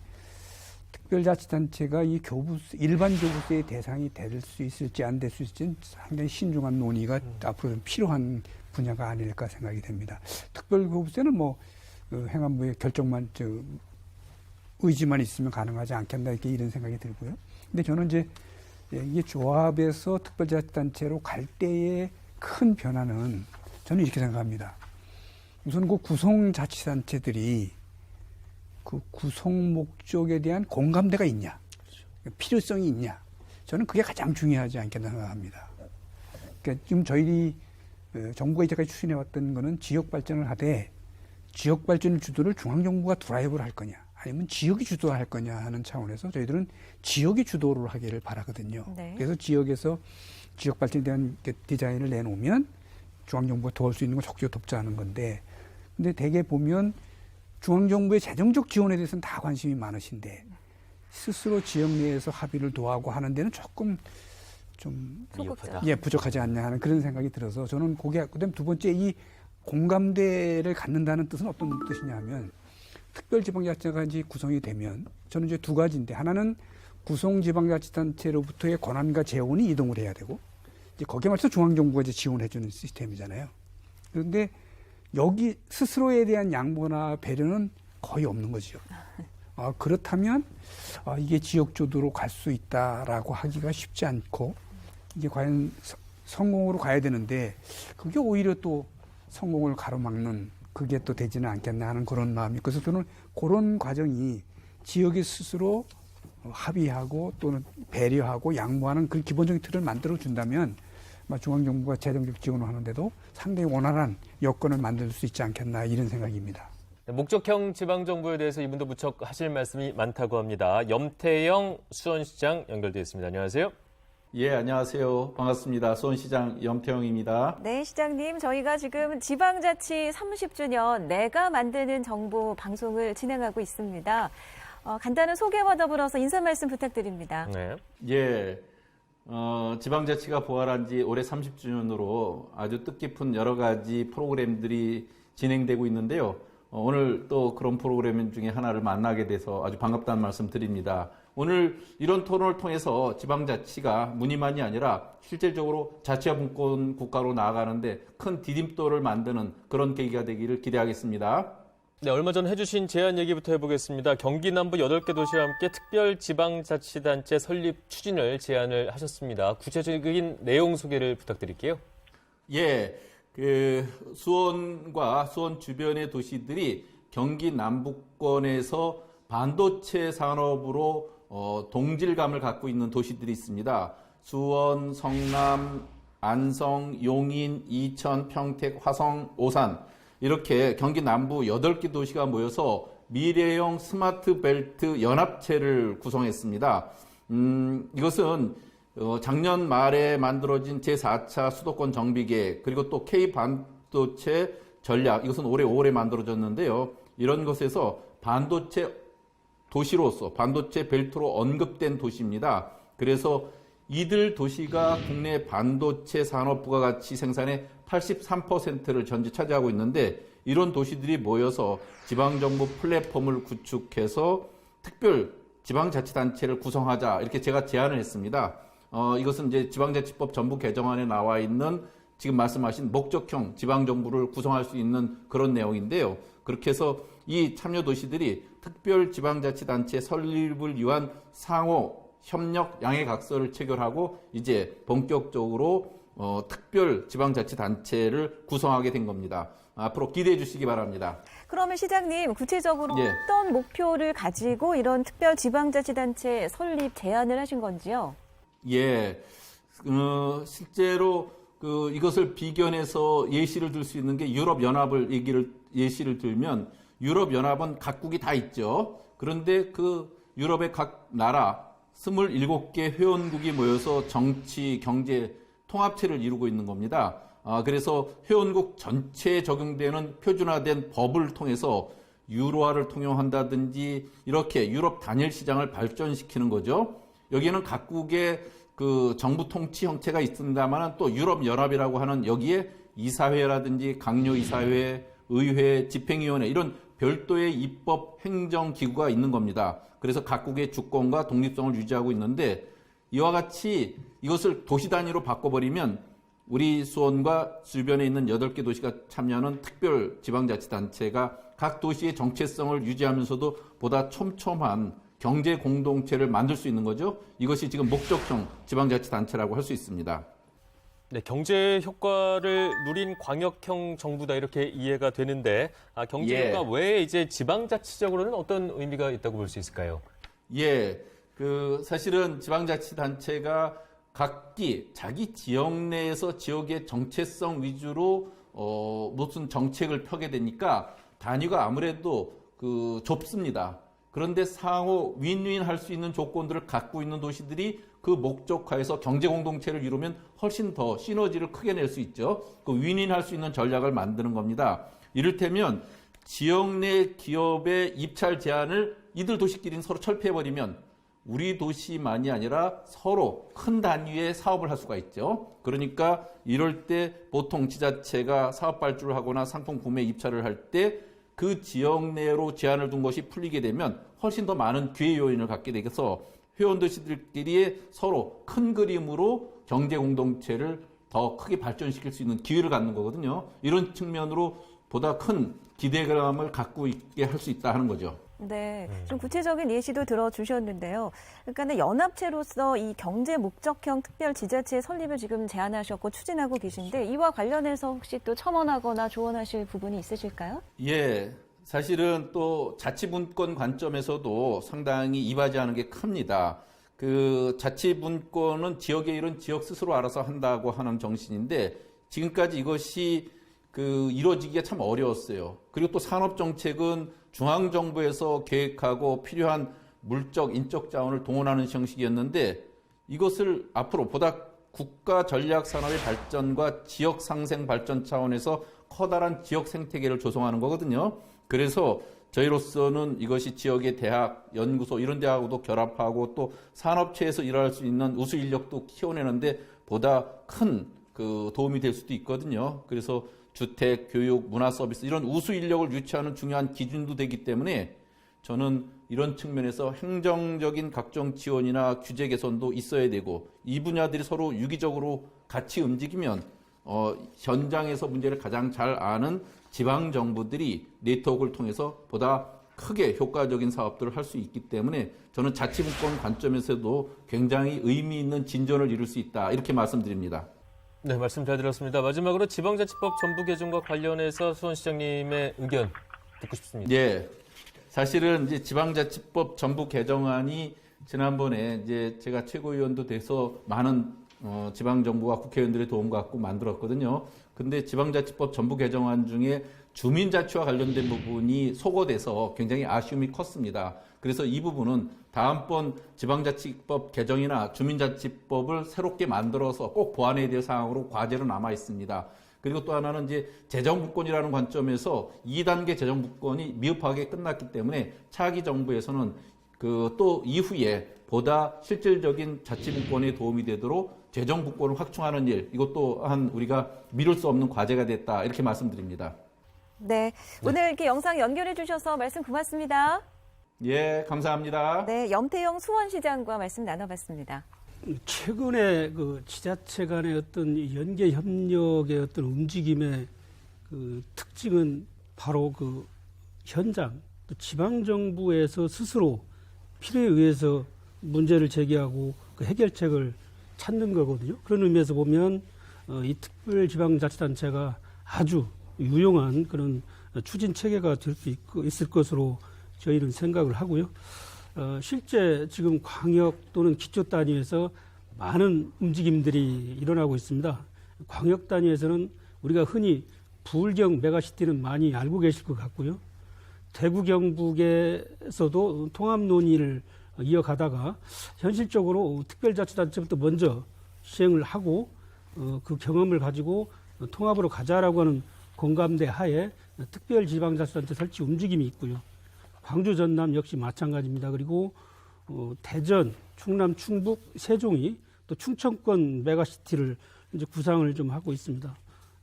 특별자치단체가 이 교부세, 일반 교부세의 대상이 될 수 있을지 안 될 수 있을지는 상당히 신중한 논의가 앞으로 좀 필요한 분야가 아닐까 생각이 됩니다. 특별 교부세는 뭐 행안부의 결정만 의지만 있으면 가능하지 않겠나 이런 생각이 들고요. 근데 저는 이제 이게 조합에서 특별자치단체로 갈 때의 큰 변화는 저는 이렇게 생각합니다. 우선 그 구성자치단체들이 그 구성 목적에 대한 공감대가 있냐, 필요성이 있냐. 저는 그게 가장 중요하지 않겠나 생각합니다. 그러니까 지금 저희들이 정부가 이제까지 추진해왔던 거는 지역 발전을 하되 지역 발전 주도를 중앙정부가 드라이브를 할 거냐 아니면 지역이 주도할 거냐 하는 차원에서 저희들은 지역이 주도를 하기를 바라거든요. 네. 그래서 지역에서 지역 발전에 대한 디자인을 내놓으면 중앙정부가 도울 수 있는 걸 적극적으로 돕자는 건데 근데 대개 보면 중앙정부의 재정적 지원에 대해서는 다 관심이 많으신데 스스로 지역 내에서 합의를 도하고 하는 데는 조금 좀 부족하지 않냐 하는 그런 생각이 들어서 저는 그다음 두 번째 이 공감대를 갖는다는 뜻은 어떤 뜻이냐 하면 특별지방자치단체가 이제 구성이 되면 저는 이제 두 가지인데 하나는 구성지방자치단체로부터의 권한과 재원이 이동을 해야 되고 이제 거기에 맞춰서 중앙정부가 이제 지원해주는 시스템이잖아요. 그런데 여기 스스로에 대한 양보나 배려는 거의 없는 거죠. 그렇다면 이게 지역 주도로 갈 수 있다라고 하기가 쉽지 않고 이게 과연 성공으로 가야 되는데 그게 오히려 또 성공을 가로막는 그게 또 되지는 않겠나 하는 그런 마음이 있어서 저는 그런 과정이 지역이 스스로 합의하고 또는 배려하고 양보하는 그 기본적인 틀을 만들어 준다면 중앙정부가 재정적 지원을 하는데도 상당히 원활한 여건을 만들 수 있지 않겠나 이런 생각입니다. 목적형 지방정부에 대해서 이분도 무척 하실 말씀이 많다고 합니다. 염태영 수원시장 연결되어 있습니다. 안녕하세요. 예, 안녕하세요. 반갑습니다. 수원시장 염태영입니다. 네, 시장님. 저희가 지금 지방자치 30주년 내가 만드는 정부 방송을 진행하고 있습니다. 간단한 소개와 더불어서 인사 말씀 부탁드립니다. 네. 예, 지방자치가 부활한 지 올해 30주년으로 아주 뜻깊은 여러 가지 프로그램들이 진행되고 있는데요. 오늘 또 그런 프로그램 중에 하나를 만나게 돼서 아주 반갑다는 말씀 드립니다. 오늘 이런 토론을 통해서 지방자치가 문의만이 아니라 실질적으로 자치분권 국가로 나아가는데 큰 디딤돌을 만드는 그런 계기가 되기를 기대하겠습니다. 네, 얼마 전 해주신 제안 얘기부터 해보겠습니다. 경기 남부 8개 도시와 함께 특별 지방자치단체 설립 추진을 제안을 하셨습니다. 구체적인 내용 소개를 부탁드릴게요. 예, 수원과 수원 주변의 도시들이 경기 남부권에서 반도체 산업으로 동질감을 갖고 있는 도시들이 있습니다. 수원, 성남, 안성, 용인, 이천, 평택, 화성, 오산 이렇게 경기 남부 8개 도시가 모여서 미래형 스마트 벨트 연합체를 구성했습니다. 이것은 작년 말에 만들어진 제4차 수도권 정비계획 그리고 또 K반도체 전략 이것은 올해 5월에 만들어졌는데요. 이런 것에서 반도체 도시로서 반도체 벨트로 언급된 도시입니다. 그래서 이들 도시가 국내 반도체 산업 부가가치 생산의 83%를 전체 차지하고 있는데 이런 도시들이 모여서 지방정부 플랫폼을 구축해서 특별 지방자치단체를 구성하자 이렇게 제가 제안을 했습니다. 이것은 이제 지방자치법 전부 개정안에 나와 있는 지금 말씀하신 목적형 지방정부를 구성할 수 있는 그런 내용인데요. 그렇게 해서 이 참여도시들이 특별 지방자치단체 설립을 위한 상호 협력 양해각서를 체결하고 이제 본격적으로 특별 지방자치단체를 구성하게 된 겁니다. 앞으로 기대해 주시기 바랍니다. 그러면 시장님, 구체적으로 예. 어떤 목표를 가지고 이런 특별 지방자치단체 설립 제안을 하신 건지요? 예, 실제로 이것을 비견해서 예시를 들 수 있는 게 유럽연합을 예시를 들면 유럽연합은 각국이 다 있죠. 그런데 그 유럽의 각 나라 27개 회원국이 모여서 정치, 경제 통합체를 이루고 있는 겁니다. 그래서 회원국 전체에 적용되는 표준화된 법을 통해서 유로화를 통용한다든지 이렇게 유럽 단일 시장을 발전시키는 거죠. 여기에는 각국의 정부 통치 형태가 있습니다만 또 유럽연합이라고 하는 여기에 이사회라든지 강요이사회, 의회, 집행위원회 이런 별도의 입법 행정기구가 있는 겁니다. 그래서 각국의 주권과 독립성을 유지하고 있는데 이와 같이 이것을 도시 단위로 바꿔버리면 우리 수원과 주변에 있는 8개 도시가 참여하는 특별 지방자치단체가 각 도시의 정체성을 유지하면서도 보다 촘촘한 경제 공동체를 만들 수 있는 거죠. 이것이 지금 목적형 지방자치단체라고 할 수 있습니다. 네, 경제 효과를 누린 광역형 정부다 이렇게 이해가 되는데 경제 효과 외에 이제 지방자치적으로는 어떤 의미가 있다고 볼 수 있을까요? 예, 사실은 지방자치단체가 각기 자기 지역 내에서 지역의 정체성 위주로 무슨 정책을 펴게 되니까 단위가 아무래도 좁습니다. 그런데 상호 윈윈 할 수 있는 조건들을 갖고 있는 도시들이 그 목적화해서 경제 공동체를 이루면 훨씬 더 시너지를 크게 낼 수 있죠. 그 윈윈 할 수 있는 전략을 만드는 겁니다. 이를테면 지역 내 기업의 입찰 제한을 이들 도시끼리는 서로 철폐해버리면 우리 도시만이 아니라 서로 큰 단위의 사업을 할 수가 있죠. 그러니까 이럴 때 보통 지자체가 사업 발주를 하거나 상품 구매 입찰을 할 때 그 지역 내로 제한을 둔 것이 풀리게 되면 훨씬 더 많은 기회 요인을 갖게 되어서 회원 도시들끼리 서로 큰 그림으로 경제 공동체를 더 크게 발전시킬 수 있는 기회를 갖는 거거든요. 이런 측면으로 보다 큰 기대감을 갖고 있게 할 수 있다 하는 거죠. 네, 좀 구체적인 예시도 들어주셨는데요. 그러니까 연합체로서 이 경제 목적형 특별 지자체 설립을 지금 제안하셨고 추진하고 계신데 이와 관련해서 혹시 또 첨언하거나 조언하실 부분이 있으실까요? 예, 사실은 또 자치분권 관점에서도 상당히 이바지하는 게 큽니다. 자치분권은 지역의 일은 지역 스스로 알아서 한다고 하는 정신인데 지금까지 이것이 이루어지기가 참 어려웠어요. 그리고 또 산업정책은 중앙정부에서 계획하고 필요한 물적, 인적 자원을 동원하는 형식이었는데 이것을 앞으로 보다 국가 전략 산업의 발전과 지역 상생 발전 차원에서 커다란 지역 생태계를 조성하는 거거든요. 그래서 저희로서는 이것이 지역의 대학, 연구소 이런 데하고도 결합하고 또 산업체에서 일할 수 있는 우수 인력도 키워내는데 보다 큰 그 도움이 될 수도 있거든요. 그래서 주택, 교육, 문화 서비스 이런 우수 인력을 유치하는 중요한 기준도 되기 때문에 저는 이런 측면에서 행정적인 각종 지원이나 규제 개선도 있어야 되고 이 분야들이 서로 유기적으로 같이 움직이면 현장에서 문제를 가장 잘 아는 지방 정부들이 네트워크를 통해서 보다 크게 효과적인 사업들을 할 수 있기 때문에 저는 자치분권 관점에서도 굉장히 의미 있는 진전을 이룰 수 있다 이렇게 말씀드립니다. 네, 말씀 잘 들었습니다. 마지막으로 지방자치법 전부 개정과 관련해서 수원시장님의 의견 듣고 싶습니다. 예. 사실은 이제 지방자치법 전부 개정안이 지난번에 이제 제가 최고위원도 돼서 많은 지방정부와 국회의원들의 도움을 갖고 만들었거든요. 근데 지방자치법 전부 개정안 중에 주민자치와 관련된 부분이 소거돼서 굉장히 아쉬움이 컸습니다. 그래서 이 부분은 다음번 지방자치법 개정이나 주민자치법을 새롭게 만들어서 꼭 보완해야 될 사항으로 과제로 남아 있습니다. 그리고 또 하나는 이제 재정부권이라는 관점에서 2단계 재정부권이 미흡하게 끝났기 때문에 차기 정부에서는 또 이후에 보다 실질적인 자치분권에 도움이 되도록 재정부권을 확충하는 일, 이것 또한 우리가 미룰 수 없는 과제가 됐다 이렇게 말씀드립니다. 네, 오늘 이렇게 영상 연결해 주셔서 말씀 고맙습니다. 예, 감사합니다. 네, 염태영 수원시장과 말씀 나눠봤습니다. 최근에 그 지자체 간의 어떤 연계 협력의 어떤 움직임의 그 특징은 바로 그 현장, 또 지방 정부에서 스스로 필요에 의해서 문제를 제기하고 그 해결책을 찾는 거거든요. 그런 의미에서 보면 이 특별지방자치단체가 아주 유용한 그런 추진 체계가 될 수 있을 것으로 저희는 생각을 하고요. 실제 지금 광역 또는 기초 단위에서 많은 움직임들이 일어나고 있습니다. 광역 단위에서는 우리가 흔히 부울경 메가시티는 많이 알고 계실 것 같고요. 대구 경북에서도 통합 논의를 이어가다가 현실적으로 특별자치단체부터 먼저 시행을 하고 그 경험을 가지고 통합으로 가자라고 하는 공감대 하에 특별지방자치단체 설치 움직임이 있고요. 광주, 전남 역시 마찬가지입니다. 그리고 대전, 충남, 충북, 세종이 또 충청권 메가시티를 이제 구상을 좀 하고 있습니다.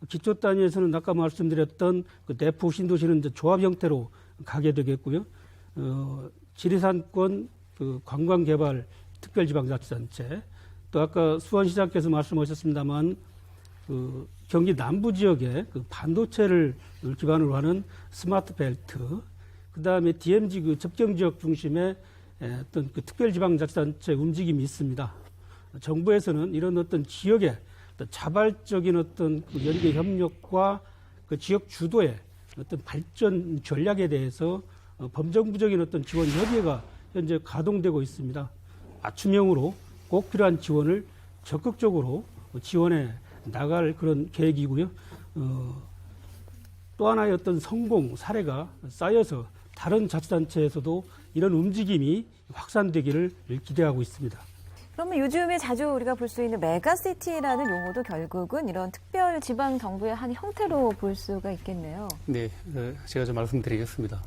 기초 단위에서는 아까 말씀드렸던 그 내포 신도시는 이제 조합 형태로 가게 되겠고요. 지리산권 그 관광개발 특별지방자치단체, 또 아까 수원시장께서 말씀하셨습니다만 그 경기 남부 지역에 그 반도체를 기반으로 하는 스마트벨트, 그 다음에 DMZ 그 접경지역 중심의 어떤 그 특별지방자치단체 움직임이 있습니다. 정부에서는 이런 어떤 지역의 어떤 자발적인 어떤 그 연계 협력과 그 지역 주도의 어떤 발전 전략에 대해서 범정부적인 어떤 지원 협의회가 현재 가동되고 있습니다. 맞춤형으로 꼭 필요한 지원을 적극적으로 지원해 나갈 그런 계획이고요. 또 하나의 어떤 성공 사례가 쌓여서 다른 자치단체에서도 이런 움직임이 확산되기를 기대하고 있습니다. 그러면 요즘에 자주 우리가 볼 수 있는 메가시티라는 용어도 결국은 이런 특별 지방 정부의 한 형태로 볼 수가 있겠네요. 네, 제가 좀 말씀드리겠습니다.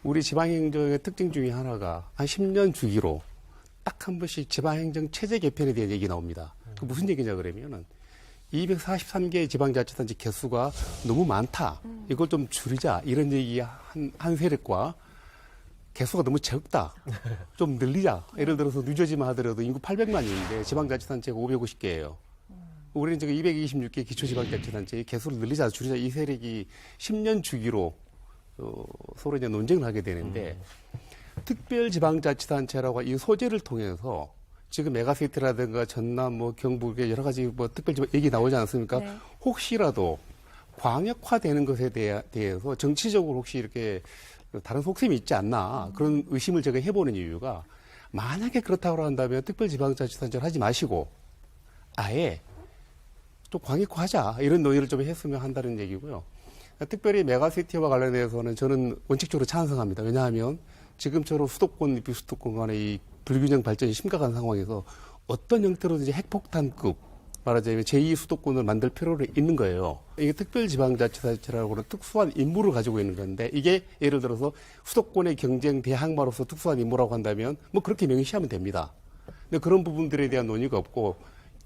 우리 지방행정의 특징 중에 하나가 한 10년 주기로 딱 한 번씩 지방행정 체제 개편에 대한 얘기 나옵니다. 그 무슨 얘기냐 그러면은 243개 지방자치단체 개수가 너무 많다. 이걸 좀 줄이자. 이런 얘기 한 세력과 개수가 너무 적다. 좀 늘리자. 예를 들어서 뉴저지만 하더라도 인구 800만인데 지방자치단체가 550개예요. 우리는 지금 226개 기초지방자치단체의 개수를 늘리자, 줄이자 이 세력이 10년 주기로 서로 이제 논쟁을 하게 되는데 특별지방자치단체라고 이 소재를 통해서 지금 메가시티라든가 전남, 경북의 여러 가지 특별지방 얘기 나오지 않습니까? 네. 혹시라도 광역화되는 것에 대해서 정치적으로 혹시 이렇게 다른 속셈이 있지 않나 그런 의심을 제가 해보는 이유가 만약에 그렇다고 한다면 특별지방자치단체를 하지 마시고 아예 좀 광역화하자 이런 논의를 좀 했으면 한다는 얘기고요. 특별히 메가시티와 관련해서는 저는 원칙적으로 찬성합니다. 왜냐하면 지금처럼 수도권, 비수도권 간의 이 불균형 발전이 심각한 상황에서 어떤 형태로든지 핵폭탄급 말하자면 제2 수도권을 만들 필요가 있는 거예요. 이게 특별지방자치단체라고 하는 특수한 임무를 가지고 있는 건데 이게 예를 들어서 수도권의 경쟁 대항마로서 특수한 임무라고 한다면 뭐 그렇게 명시하면 됩니다. 근데 그런 부분들에 대한 논의가 없고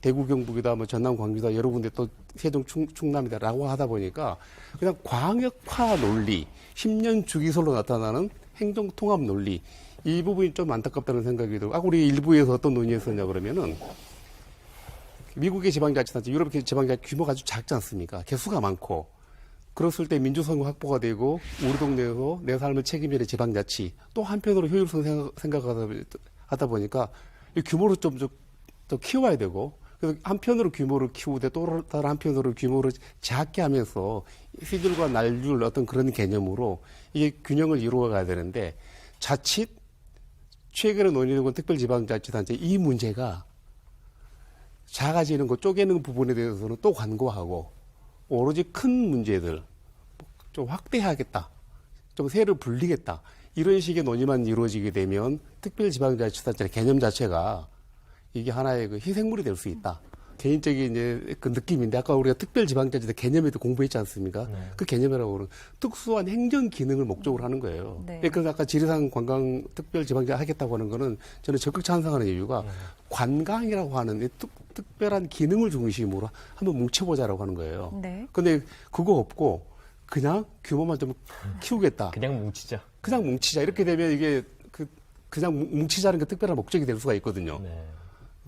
대구 경북이다 뭐 전남 광주다 여러 군데 또 세종 충남이다라고 하다 보니까 그냥 광역화 논리 10년 주기설로 나타나는 행정통합 논리 이 부분이 좀 안타깝다는 생각이 들고 우리 일부에서 어떤 논의했었냐 그러면은 미국의 지방자치단체, 유럽의 지방자치 규모가 아주 작지 않습니까? 개수가 많고 그랬을 때 민주성이 확보가 되고 우리 동네에서 내 삶을 책임지는 지방자치 또 한편으로 효율성 생각하다 보니까 이 규모를 좀 키워야 되고 그래서 한편으로 규모를 키우되 또 다른 한편으로 규모를 작게 하면서 시들과 날줄 어떤 그런 개념으로 이게 균형을 이루어 가야 되는데 자칫 최근에 논의되고 특별지방자치단체 이 문제가 작아지는 것, 쪼개는 부분에 대해서는 또 관고하고 오로지 큰 문제들 좀 확대하겠다, 좀 세를 불리겠다 이런 식의 논의만 이루어지게 되면 특별지방자치단체 개념 자체가 이게 하나의 그 희생물이 될 수 있다. 개인적인 이제 그 느낌인데 아까 우리가 특별지방자치단 개념에도 공부했지 않습니까? 네. 그 개념이라고 하는 특수한 행정 기능을 목적으로 하는 거예요. 네. 그래서 아까 지리산 관광 특별지방자치 하겠다고 하는 거는 저는 적극 찬성하는 이유가 관광이라고 하는 특별한 기능을 중심으로 한번 뭉쳐보자라고 하는 거예요. 네. 근데 그거 없고 그냥 규모만 좀 키우겠다. 그냥 뭉치자. 그냥 뭉치자. 이렇게 되면 이게 그냥 뭉치자는 게 특별한 목적이 될 수가 있거든요. 네.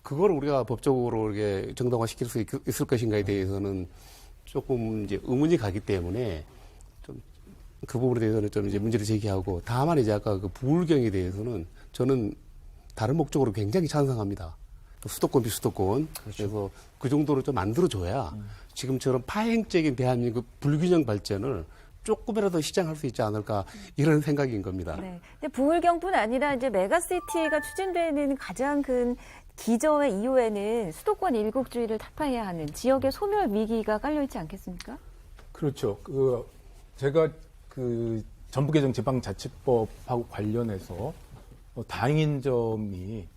그걸 우리가 법적으로 이렇게 정당화시킬 수 있을 것인가에 대해서는 조금 이제 의문이 가기 때문에 좀 그 부분에 대해서는 좀 이제 문제를 제기하고 다만 이제 아까 그 부울경에 대해서는 저는 다른 목적으로 굉장히 찬성합니다. 수도권 비수도권. 그렇죠. 그래서 그 정도로 좀 만들어줘야 지금처럼 파행적인 대한민국 불균형 발전을 조금이라도 시장할 수 있지 않을까 이런 생각인 겁니다. 네. 근데 부울경뿐 아니라 이제 메가시티가 추진되는 가장 큰 기저의 이유에는 수도권 일국주의를 타파해야 하는 지역의 소멸 위기가 깔려 있지 않겠습니까? 그렇죠. 제가 전북개정지방자치법하고 관련해서 다행인 점이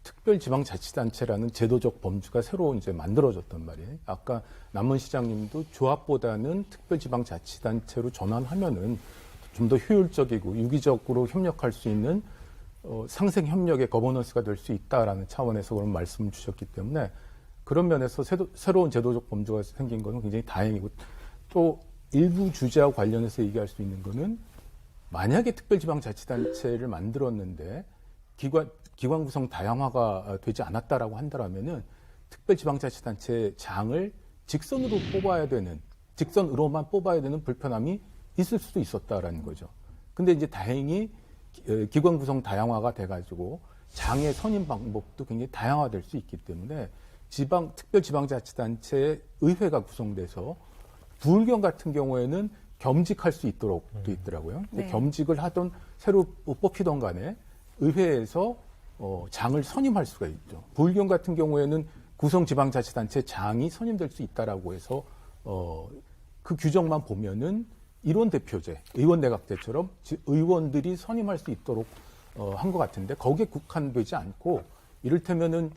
특별지방자치단체라는 제도적 범주가 새로 이제 만들어졌단 말이에요. 아까 남원 시장님도 조합보다는 특별지방자치단체로 전환하면은 좀 더 효율적이고 유기적으로 협력할 수 있는 상생 협력의 거버넌스가 될 수 있다라는 차원에서 그런 말씀을 주셨기 때문에 그런 면에서 새로운 제도적 범주가 생긴 것은 굉장히 다행이고 또 일부 주제와 관련해서 얘기할 수 있는 거는 만약에 특별지방자치단체를 만들었는데 기관 구성 다양화가 되지 않았다라고 한다면은 특별지방자치단체 장을 직선으로만 뽑아야 되는 불편함이 있을 수도 있었다라는 거죠. 근데 이제 다행히 기관 구성 다양화가 돼가지고 장의 선임 방법도 굉장히 다양화될 수 있기 때문에 특별지방자치단체 의회가 구성돼서 부울경 같은 경우에는 겸직할 수 있도록 돼 있더라고요. 네. 겸직을 하던 새로 뽑히던 간에 의회에서 장을 선임할 수가 있죠. 부울경 같은 경우에는 구성지방자치단체 장이 선임될 수 있다라고 해서 그 규정만 보면은 일원대표제, 의원내각제처럼 의원들이 선임할 수 있도록 한 것 같은데 거기에 국한되지 않고 이를테면은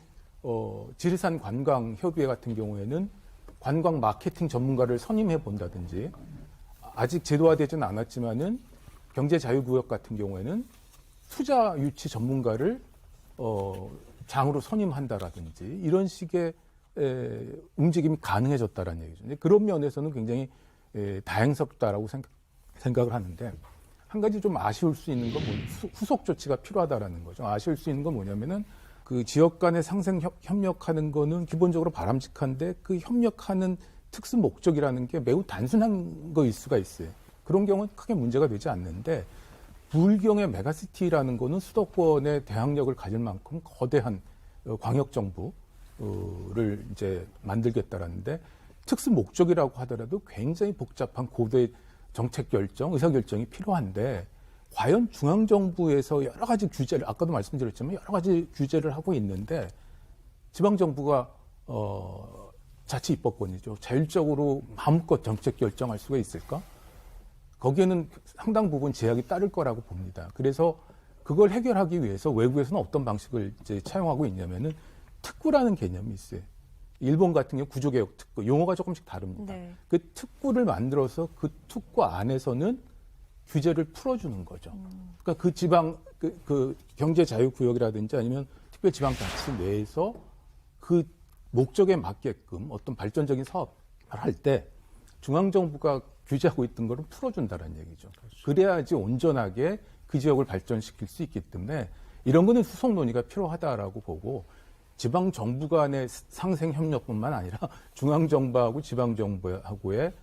지리산 관광협의회 같은 경우에는 관광 마케팅 전문가를 선임해 본다든지 아직 제도화되지는 않았지만은 경제자유구역 같은 경우에는 투자 유치 전문가를 장으로 선임한다라든지 이런 식의 움직임이 가능해졌다라는 얘기죠. 그런 면에서는 굉장히 다행스럽다라고 생각을 하는데 한 가지 좀 아쉬울 수 있는 건 후속 조치가 필요하다라는 거죠. 아쉬울 수 있는 건 뭐냐면은 그 지역 간의 상생 협력하는 거는 기본적으로 바람직한데 그 협력하는 특수 목적이라는 게 매우 단순한 거일 수가 있어요. 그런 경우는 크게 문제가 되지 않는데 부울경의 메가시티라는 거는 수도권의 대항력을 가질 만큼 거대한 광역정부를 이제 만들겠다라는데 특수 목적이라고 하더라도 굉장히 복잡한 고대 정책 결정, 의사 결정이 필요한데 과연 중앙정부에서 여러 가지 규제를 아까도 말씀드렸지만 여러 가지 규제를 하고 있는데 지방정부가 자치 입법권이죠. 자율적으로 마음껏 정책 결정할 수가 있을까? 거기에는 상당 부분 제약이 따를 거라고 봅니다. 그래서 그걸 해결하기 위해서 외국에서는 어떤 방식을 이제 차용하고 있냐면은 특구라는 개념이 있어요. 일본 같은 경우 구조개혁 특구, 용어가 조금씩 다릅니다. 네. 그 특구를 만들어서 그 특구 안에서는 규제를 풀어주는 거죠. 그러니까 그 지방, 그 경제자유구역이라든지 아니면 특별지방자치 내에서 그 목적에 맞게끔 어떤 발전적인 사업을 할 때 중앙정부가 규제하고 있던 거를 풀어준다는 얘기죠. 그래야지 온전하게 그 지역을 발전시킬 수 있기 때문에 이런 거는 후속 논의가 필요하다라고 보고 지방정부 간의 상생협력뿐만 아니라 중앙정부하고 지방정부하고의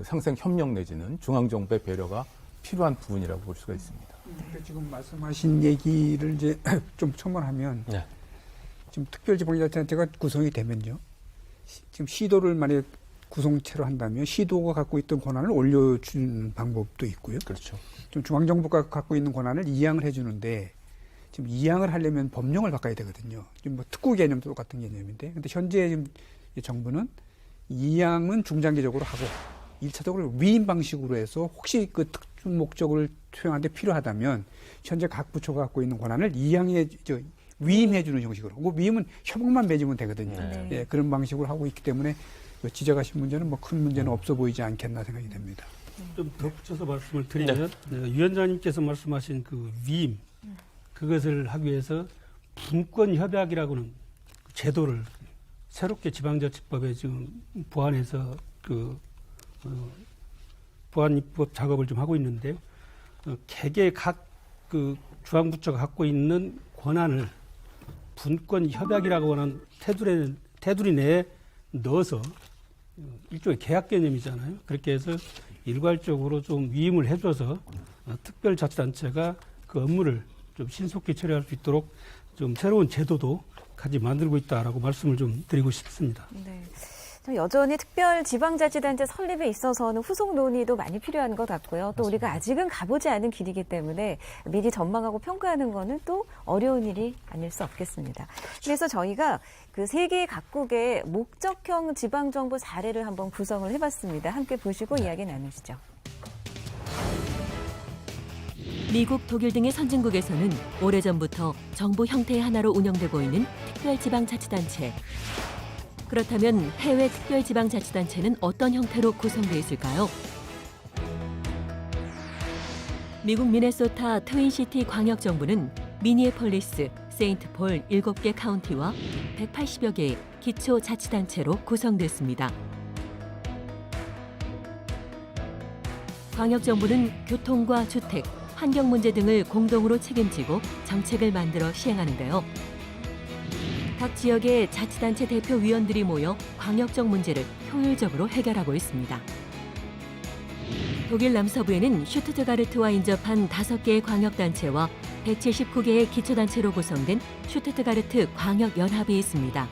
상생협력 내지는 중앙정부의 배려가 필요한 부분이라고 볼 수가 있습니다. 지금 말씀하신 얘기를 이제 좀 첨언하면 네. 지금 특별지방자치단체가 구성이 되면요. 지금 시도를 만약에 구성체로 한다면 시도가 갖고 있던 권한을 올려준 방법도 있고요. 그렇죠. 좀 중앙정부가 갖고 있는 권한을 이양을 해주는데 지금 이양을 하려면 법령을 바꿔야 되거든요. 지금 뭐 특구 개념도 똑같은 개념인데, 근데 현재 지금 정부는 이양은 중장기적으로 하고 1차적으로 위임 방식으로 해서 혹시 그 특殊목적을 수행하는데 필요하다면 현재 각 부처가 갖고 있는 권한을 위임해주는 형식으로. 그 위임은 협약만 맺으면 되거든요. 네. 예, 그런 방식으로 하고 있기 때문에 지적하신 문제는 뭐 큰 문제는 없어 보이지 않겠나 생각이 됩니다. 좀 덧붙여서 말씀을 드리면 위원장님께서 말씀하신 그 위임 그것을 하기 위해서 분권 협약이라고는 제도를 새롭게 지방자치법에 지금 보완해서 보완 입법 작업을 좀 하고 있는데요. 개개 각 그 중앙부처가 갖고 있는 권한을 분권 협약이라고 하는 테두리 내에 넣어서 일종의 계약 개념이잖아요. 그렇게 해서 일괄적으로 좀 위임을 해줘서 특별자치단체가 그 업무를 좀 신속히 처리할 수 있도록 좀 새로운 제도도 같이 만들고 있다라고 말씀을 좀 드리고 싶습니다. 네. 여전히 특별지방자치단체 설립에 있어서는 후속 논의도 많이 필요한 것 같고요. 또 우리가 아직은 가보지 않은 길이기 때문에 미리 전망하고 평가하는 거는 또 어려운 일이 아닐 수 없겠습니다. 그래서 저희가 그 세계 각국의 목적형 지방정부 사례를 한번 구성을 해봤습니다. 함께 보시고 이야기 나누시죠. 미국, 독일 등의 선진국에서는 오래전부터 정부 형태의 하나로 운영되고 있는 특별지방자치단체. 그렇다면 해외 특별지방자치단체는 어떤 형태로 구성되어 있을까요? 미국 미네소타 트윈시티 광역정부는 미니애폴리스, 세인트폴 7개 카운티와 180여 개의 기초자치단체로 구성됐습니다. 광역정부는 교통과 주택, 환경 문제 등을 공동으로 책임지고 정책을 만들어 시행하는데요. 각 지역의 자치단체 대표위원들이 모여 광역적 문제를 효율적으로 해결하고 있습니다. 독일 남서부에는 슈투트가르트와 인접한 5개의 광역단체와 179개의 기초단체로 구성된 슈투트가르트 광역연합이 있습니다.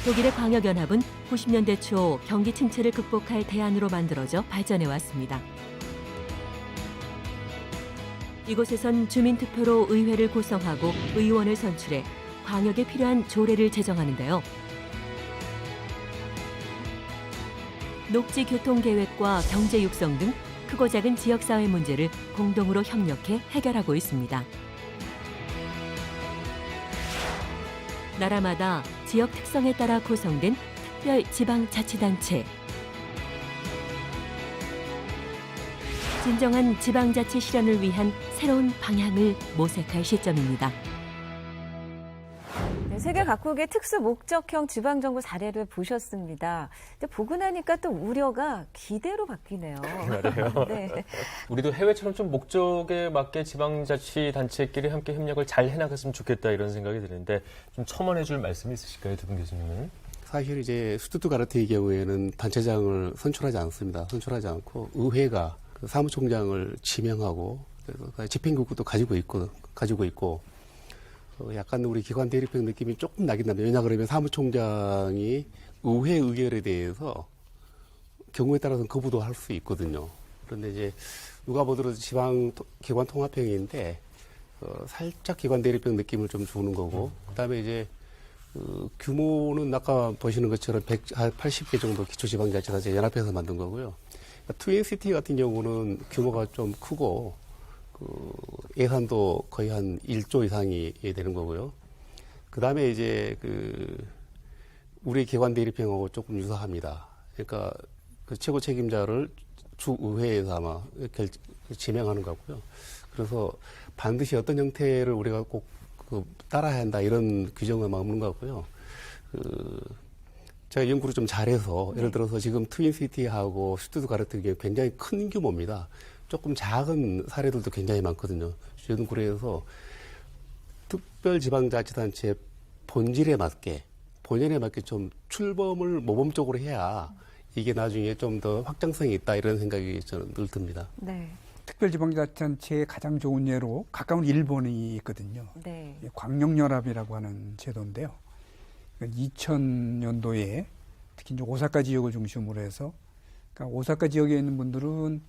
독일의 광역연합은 90년대 초 경기 침체를 극복할 대안으로 만들어져 발전해왔습니다. 이곳에선 주민투표로 의회를 구성하고 의원을 선출해 광역에 필요한 조례를 제정하는데요. 녹지 교통 계획과 경제 육성 등 크고 작은 지역사회 문제를 공동으로 협력해 해결하고 있습니다. 나라마다 지역 특성에 따라 구성된 특별 지방자치단체. 진정한 지방자치 실현을 위한 새로운 방향을 모색할 시점입니다. 세계 각국의 특수 목적형 지방정부 사례를 보셨습니다. 근데 보고 나니까 또 우려가 기대로 바뀌네요. 말이에요. 네. 우리도 해외처럼 좀 목적에 맞게 지방자치단체끼리 함께 협력을 잘 해나갔으면 좋겠다 이런 생각이 드는데 좀 첨언해 줄 말씀이 있으실까요, 두 분 교수님은? 사실 이제 슈투트가르트의 경우에는 단체장을 선출하지 않습니다. 선출하지 않고 의회가 그 사무총장을 지명하고 집행국도 가지고 있고 약간 우리 기관 대립형 느낌이 조금 나긴 합니다. 왜냐 그러면 사무총장이 의회 의결에 대해서 경우에 따라서는 거부도 할 수 있거든요. 그런데 이제 누가 보더라도 지방 기관 통합형인데 살짝 기관 대립형 느낌을 좀 주는 거고 그다음에 이제 규모는 아까 보시는 것처럼 180개 정도 기초지방자치단체 연합해서 만든 거고요. 트윈시티 같은 경우는 규모가 좀 크고 예산도 거의 한 1조 이상이 되는 거고요. 그 다음에 이제 우리 기관 대립형하고 조금 유사합니다. 그러니까 그 최고 책임자를 주의회에서 아마 지명하는 거고요. 그래서 반드시 어떤 형태를 우리가 꼭 따라야 한다 이런 규정은 없는 것 같고요. 제가 연구를 좀 잘해서 예를 들어서 지금 트윈시티하고 슈투트가르트 굉장히 큰 규모입니다. 조금 작은 사례들도 굉장히 많거든요. 연구에서 특별지방자치단체 본질에 맞게 좀 출범을 모범적으로 해야 이게 나중에 좀 더 확장성이 있다 이런 생각이 저는 늘 듭니다. 네. 특별지방자치단체의 가장 좋은 예로 가까운 일본이 있거든요. 네. 광역연합이라고 하는 제도인데요. 2000년도에 특히 이제 오사카 지역을 중심으로 해서 그러니까 오사카 지역에 있는 분들은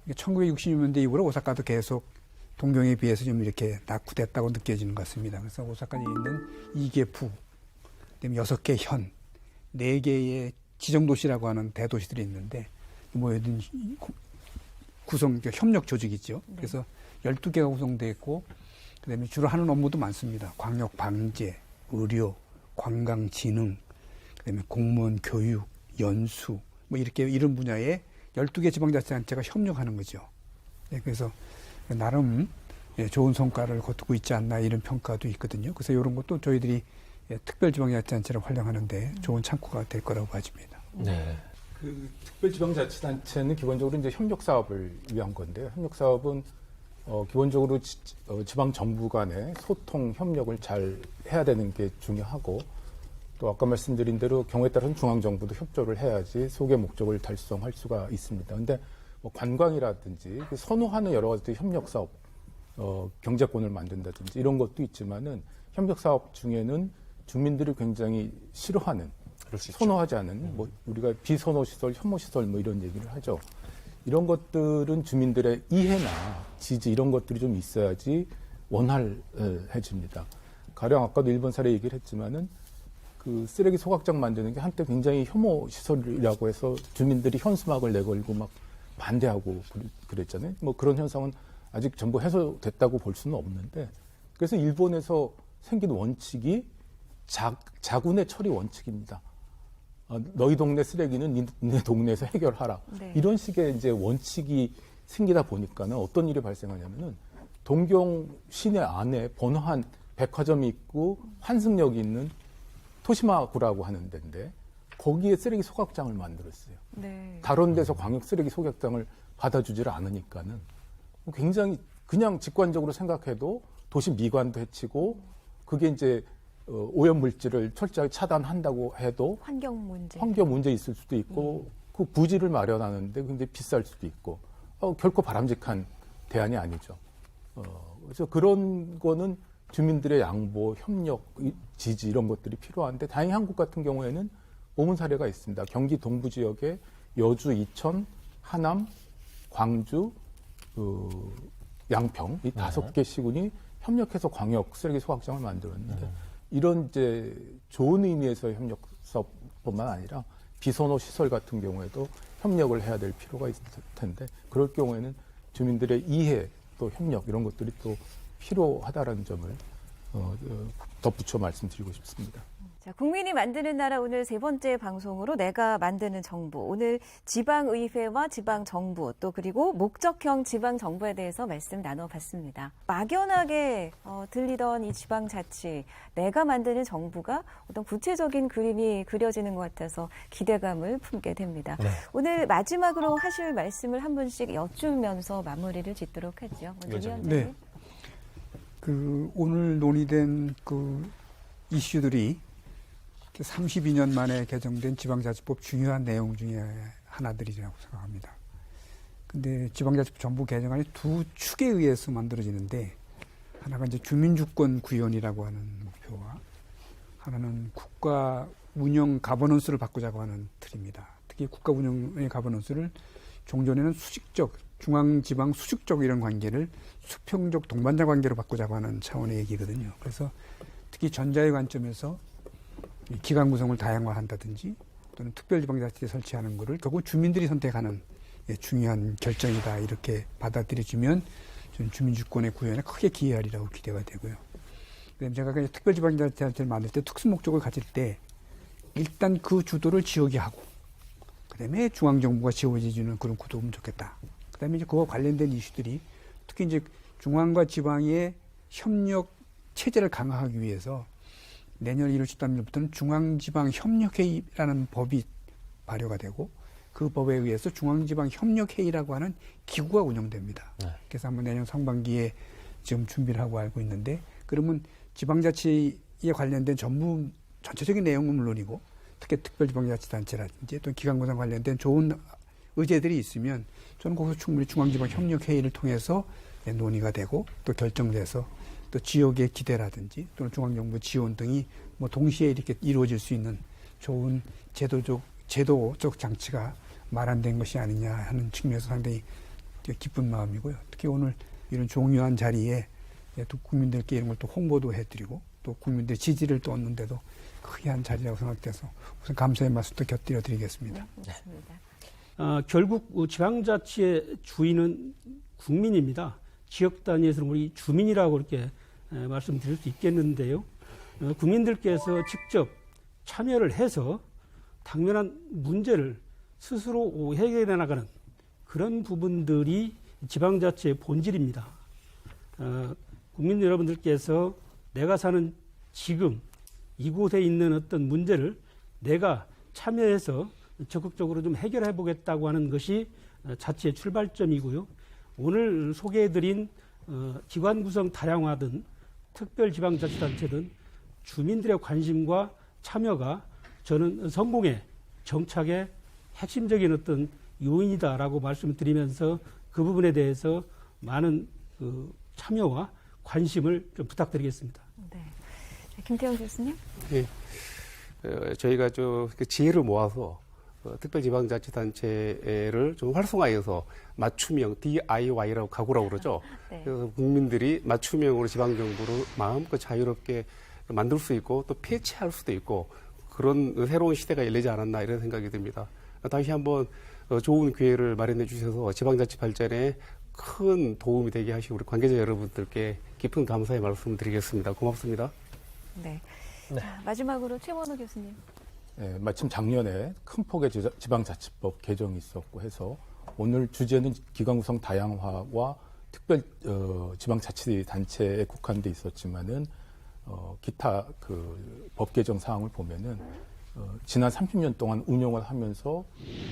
1960년대 이후로 오사카도 계속 동경에 비해서 좀 이렇게 낙후됐다고 느껴지는 것 같습니다. 그래서 오사카에 있는 2개 부, 그다음에 6개 현, 4개의 지정도시라고 하는 대도시들이 있는데 모여든 협력 조직이죠. 네. 그래서 12개가 구성되어 있고 그다음에 주로 하는 업무도 많습니다. 광역 방제, 의료, 관광 진흥, 그다음에 공무원 교육, 연수 뭐 이렇게 이런 분야에 12개 지방자치단체가 협력하는 거죠. 네, 그래서 나름 좋은 성과를 거두고 있지 않나 이런 평가도 있거든요. 그래서 이런 것도 저희들이 특별지방자치단체를 활용하는데 좋은 참고가 될 거라고 봐집니다. 네. 그 특별지방자치단체는 기본적으로 이제 협력 사업을 위한 건데요. 협력 사업은 기본적으로 지방 정부 간의 소통 협력을 잘 해야 되는 게 중요하고 또 아까 말씀드린 대로 경우에 따라서는 중앙 정부도 협조를 해야지 소개 목적을 달성할 수가 있습니다. 근데 뭐 관광이라든지 선호하는 여러 가지 협력 사업, 경제권을 만든다든지 이런 것도 있지만은 협력 사업 중에는 주민들이 굉장히 싫어하는, 선호하지 않은, 뭐 우리가 비선호 시설, 혐오 시설 뭐 이런 얘기를 하죠. 이런 것들은 주민들의 이해나 지지 이런 것들이 좀 있어야지 원활해집니다. 가령 아까도 일본 사례 얘기를 했지만은 그 쓰레기 소각장 만드는 게 한때 굉장히 혐오 시설이라고 해서 주민들이 현수막을 내걸고 막 반대하고 그랬잖아요. 뭐 그런 현상은 아직 전부 해소됐다고 볼 수는 없는데 그래서 일본에서 생긴 원칙이 자군의 처리 원칙입니다. 너희 동네 쓰레기는 네 동네에서 해결하라. 네. 이런 식의 이제 원칙이 생기다 보니까는 어떤 일이 발생하냐면은 동경 시내 안에 번화한 백화점이 있고 환승역이 있는 토시마구라고 하는 데인데 거기에 쓰레기 소각장을 만들었어요. 네. 다른 데서 광역 쓰레기 소각장을 받아주지를 않으니까는 굉장히 그냥 직관적으로 생각해도 도시 미관도 해치고 그게 이제 오염물질을 철저하게 차단한다고 해도 환경 문제 있을 수도 있고 그 부지를 마련하는데 굉장히 비쌀 수도 있고 결코 바람직한 대안이 아니죠. 그래서 그런 거는 주민들의 양보, 협력, 지지 이런 것들이 필요한데 다행히 한국 같은 경우에는 모문 사례가 있습니다. 경기 동부 지역에 여주, 이천, 하남, 광주, 양평 이 5개 시군이 협력해서 광역 쓰레기 소각장을 만들었는데 이런 이제 좋은 의미에서의 협력 사업뿐만 아니라 비선호 시설 같은 경우에도 협력을 해야 될 필요가 있을 텐데 그럴 경우에는 주민들의 이해 또 협력 이런 것들이 또 필요하다라는 점을 덧붙여 말씀드리고 싶습니다. 자, 국민이 만드는 나라 오늘 3번째 방송으로 내가 만드는 정부. 오늘 지방의회와 지방정부 또 그리고 목적형 지방정부에 대해서 말씀 나눠봤습니다. 막연하게 들리던 이 지방자치, 내가 만드는 정부가 어떤 구체적인 그림이 그려지는 것 같아서 기대감을 품게 됩니다. 네. 오늘 마지막으로 하실 말씀을 한 분씩 여쭈면서 마무리를 짓도록 하죠. 네. 오늘 논의된 이슈들이 32년 만에 개정된 지방자치법 중요한 내용 중에 하나들이라고 생각합니다. 근데 지방자치법 전부 개정안이 2축에 의해서 만들어지는데 하나가 이제 주민주권 구현이라고 하는 목표와 하나는 국가 운영 가버넌스를 바꾸자고 하는 틀입니다. 특히 국가 운영의 가버넌스를 종전에는 수직적, 중앙지방 수직적 이런 관계를 수평적 동반자 관계로 바꾸자고 하는 차원의 얘기거든요. 그래서 특히 전자의 관점에서 기관 구성을 다양화한다든지 또는 특별지방자치에 설치하는 것을 결국 주민들이 선택하는 중요한 결정이다 이렇게 받아들여주면 저는 주민주권의 구현에 크게 기여하리라고 기대가 되고요. 그다음에 제가 그냥 특별지방자치단체를 만들 때 특수 목적을 가질 때 일단 그 주도를 지역이 하고 그다음에 중앙정부가 지원해주는 그런 구도면 좋겠다. 그다음에 이제 그와 관련된 이슈들이 특히 이제 중앙과 지방의 협력 체제를 강화하기 위해서 내년 1월 13일부터는 중앙지방협력회의라는 법이 발효가 되고 그 법에 의해서 중앙지방협력회의라고 하는 기구가 운영됩니다. 네. 그래서 한번 내년 상반기에 지금 준비를 하고 알고 있는데 그러면 지방자치에 관련된 전체적인 내용은 물론이고 특히 특별지방자치단체라든지 또 기관구성 관련된 좋은 의제들이 있으면 저는 거기서 충분히 중앙지방협력회의를 통해서 논의가 되고 또 결정돼서 또 지역의 기대라든지 또는 중앙정부 지원 등이 뭐 동시에 이렇게 이루어질 수 있는 좋은 제도적 장치가 마련된 것이 아니냐 하는 측면에서 상당히 기쁜 마음이고요. 특히 오늘 이런 중요한 자리에 또 국민들께 이런 걸 또 홍보도 해드리고 또 국민들의 지지를 또 얻는데도 크게 한 자리라고 생각돼서 우선 감사의 말씀도 곁들여 드리겠습니다. 결국 지방자치의 주인은 국민입니다. 지역 단위에서는 우리 주민이라고 이렇게 말씀드릴 수 있겠는데요. 국민들께서 직접 참여를 해서 당면한 문제를 스스로 해결해 나가는 그런 부분들이 지방자치의 본질입니다. 국민 여러분들께서 내가 사는 지금 이곳에 있는 어떤 문제를 내가 참여해서 적극적으로 좀 해결해 보겠다고 하는 것이 자치의 출발점이고요. 오늘 소개해드린 기관 구성 다양화든 특별지방자치단체든 주민들의 관심과 참여가 저는 성공의 정착의 핵심적인 어떤 요인이다라고 말씀을 드리면서 그 부분에 대해서 많은 참여와 관심을 좀 부탁드리겠습니다. 네. 김태형 교수님. 예. 저희가 그 지혜를 모아서 특별지방자치단체를 좀 활성화해서 맞춤형 DIY라고 가구라고 그러죠. 네. 그래서 국민들이 맞춤형으로 지방정부를 마음껏 자유롭게 만들 수 있고 또 폐지할 수도 있고 그런 새로운 시대가 열리지 않았나 이런 생각이 듭니다. 다시 한번 좋은 기회를 마련해 주셔서 지방자치 발전에 큰 도움이 되게 하시고 우리 관계자 여러분들께 깊은 감사의 말씀 드리겠습니다. 고맙습니다. 네. 마지막으로 최원호 교수님. 네, 마침 작년에 큰 폭의 지방자치법 개정이 있었고 해서 오늘 주제는 기관구성 다양화와 특별 지방자치단체에 국한돼 있었지만은 기타 그 법 개정 사항을 보면은 지난 30년 동안 운영을 하면서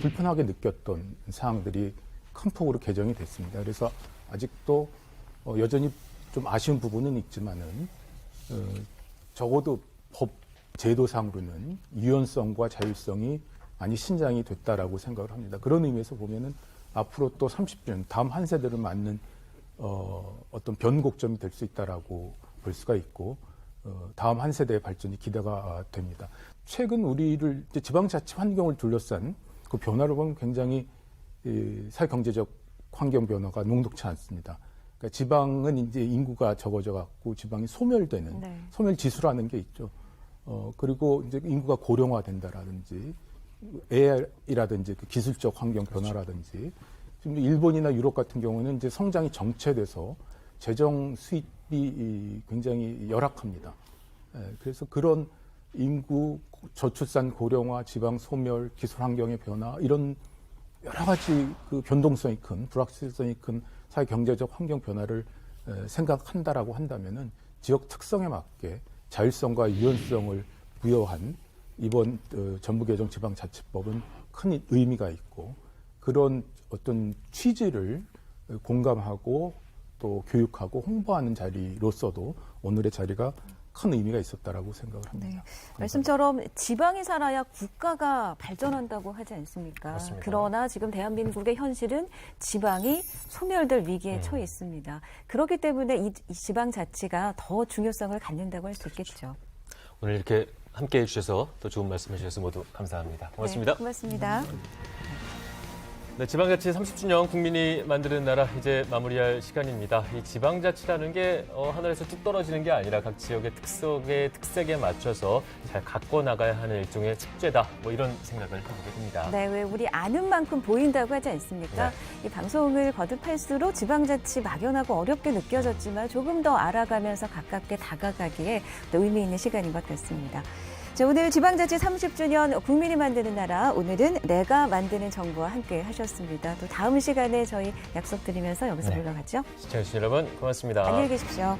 불편하게 느꼈던 사항들이 큰 폭으로 개정이 됐습니다. 그래서 아직도 여전히 좀 아쉬운 부분은 있지만은 적어도 법 제도상으로는 유연성과 자율성이 많이 신장이 됐다라고 생각을 합니다. 그런 의미에서 보면은 앞으로 또 30년 다음 한 세대를 맞는 어떤 변곡점이 될 수 있다라고 볼 수가 있고 다음 한 세대의 발전이 기대가 됩니다. 최근 우리를 이제 지방자치 환경을 둘러싼 그 변화를 보면 굉장히 사회경제적 환경 변화가 녹록치 않습니다. 그러니까 지방은 이제 인구가 적어져 갖고 지방이 소멸되는 소멸 지수라는 게 있죠. 그리고 이제 인구가 고령화된다라든지 AI라든지 그 기술적 환경 변화라든지 지금 일본이나 유럽 같은 경우는 이제 성장이 정체돼서 재정 수입이 굉장히 열악합니다. 그래서 그런 인구 저출산 고령화, 지방 소멸, 기술 환경의 변화 이런 여러 가지 그 변동성이 큰 불확실성이 큰 사회 경제적 환경 변화를 생각한다라고 한다면은 지역 특성에 맞게 자율성과 유연성을 부여한 이번 전부개정 지방자치법은 큰 의미가 있고 그런 어떤 취지를 공감하고 또 교육하고 홍보하는 자리로서도 오늘의 자리가 큰 의미가 있었다라고 생각을 합니다. 네. 말씀처럼 지방이 살아야 국가가 발전한다고 하지 않습니까? 맞습니다. 그러나 지금 대한민국의 현실은 지방이 소멸될 위기에 처해 있습니다. 그렇기 때문에 이 지방자치가 더 중요성을 갖는다고 할 수 있겠죠. 오늘 이렇게 함께해 주셔서 또 좋은 말씀해 주셔서 모두 감사합니다. 고맙습니다. 네, 고맙습니다. 네, 지방자치 30주년 국민이 만드는 나라 이제 마무리할 시간입니다. 이 지방자치라는 게 하늘에서 뚝 떨어지는 게 아니라 각 지역의 특색에 맞춰서 잘 가꿔 나가야 하는 일종의 축제다. 뭐 이런 생각을 해보게 됩니다. 네, 왜 우리 아는 만큼 보인다고 하지 않습니까? 이 방송을 거듭할수록 지방자치 막연하고 어렵게 느껴졌지만 조금 더 알아가면서 가깝게 다가가기에 또 의미 있는 시간인 것 같습니다. 자, 오늘 지방자치 30주년 국민이 만드는 나라, 오늘은 내가 만드는 정부와 함께 하셨습니다. 또 다음 시간에 저희 약속드리면서 여기서 물러가죠. 시청해주신 여러분 고맙습니다. 안녕히 계십시오.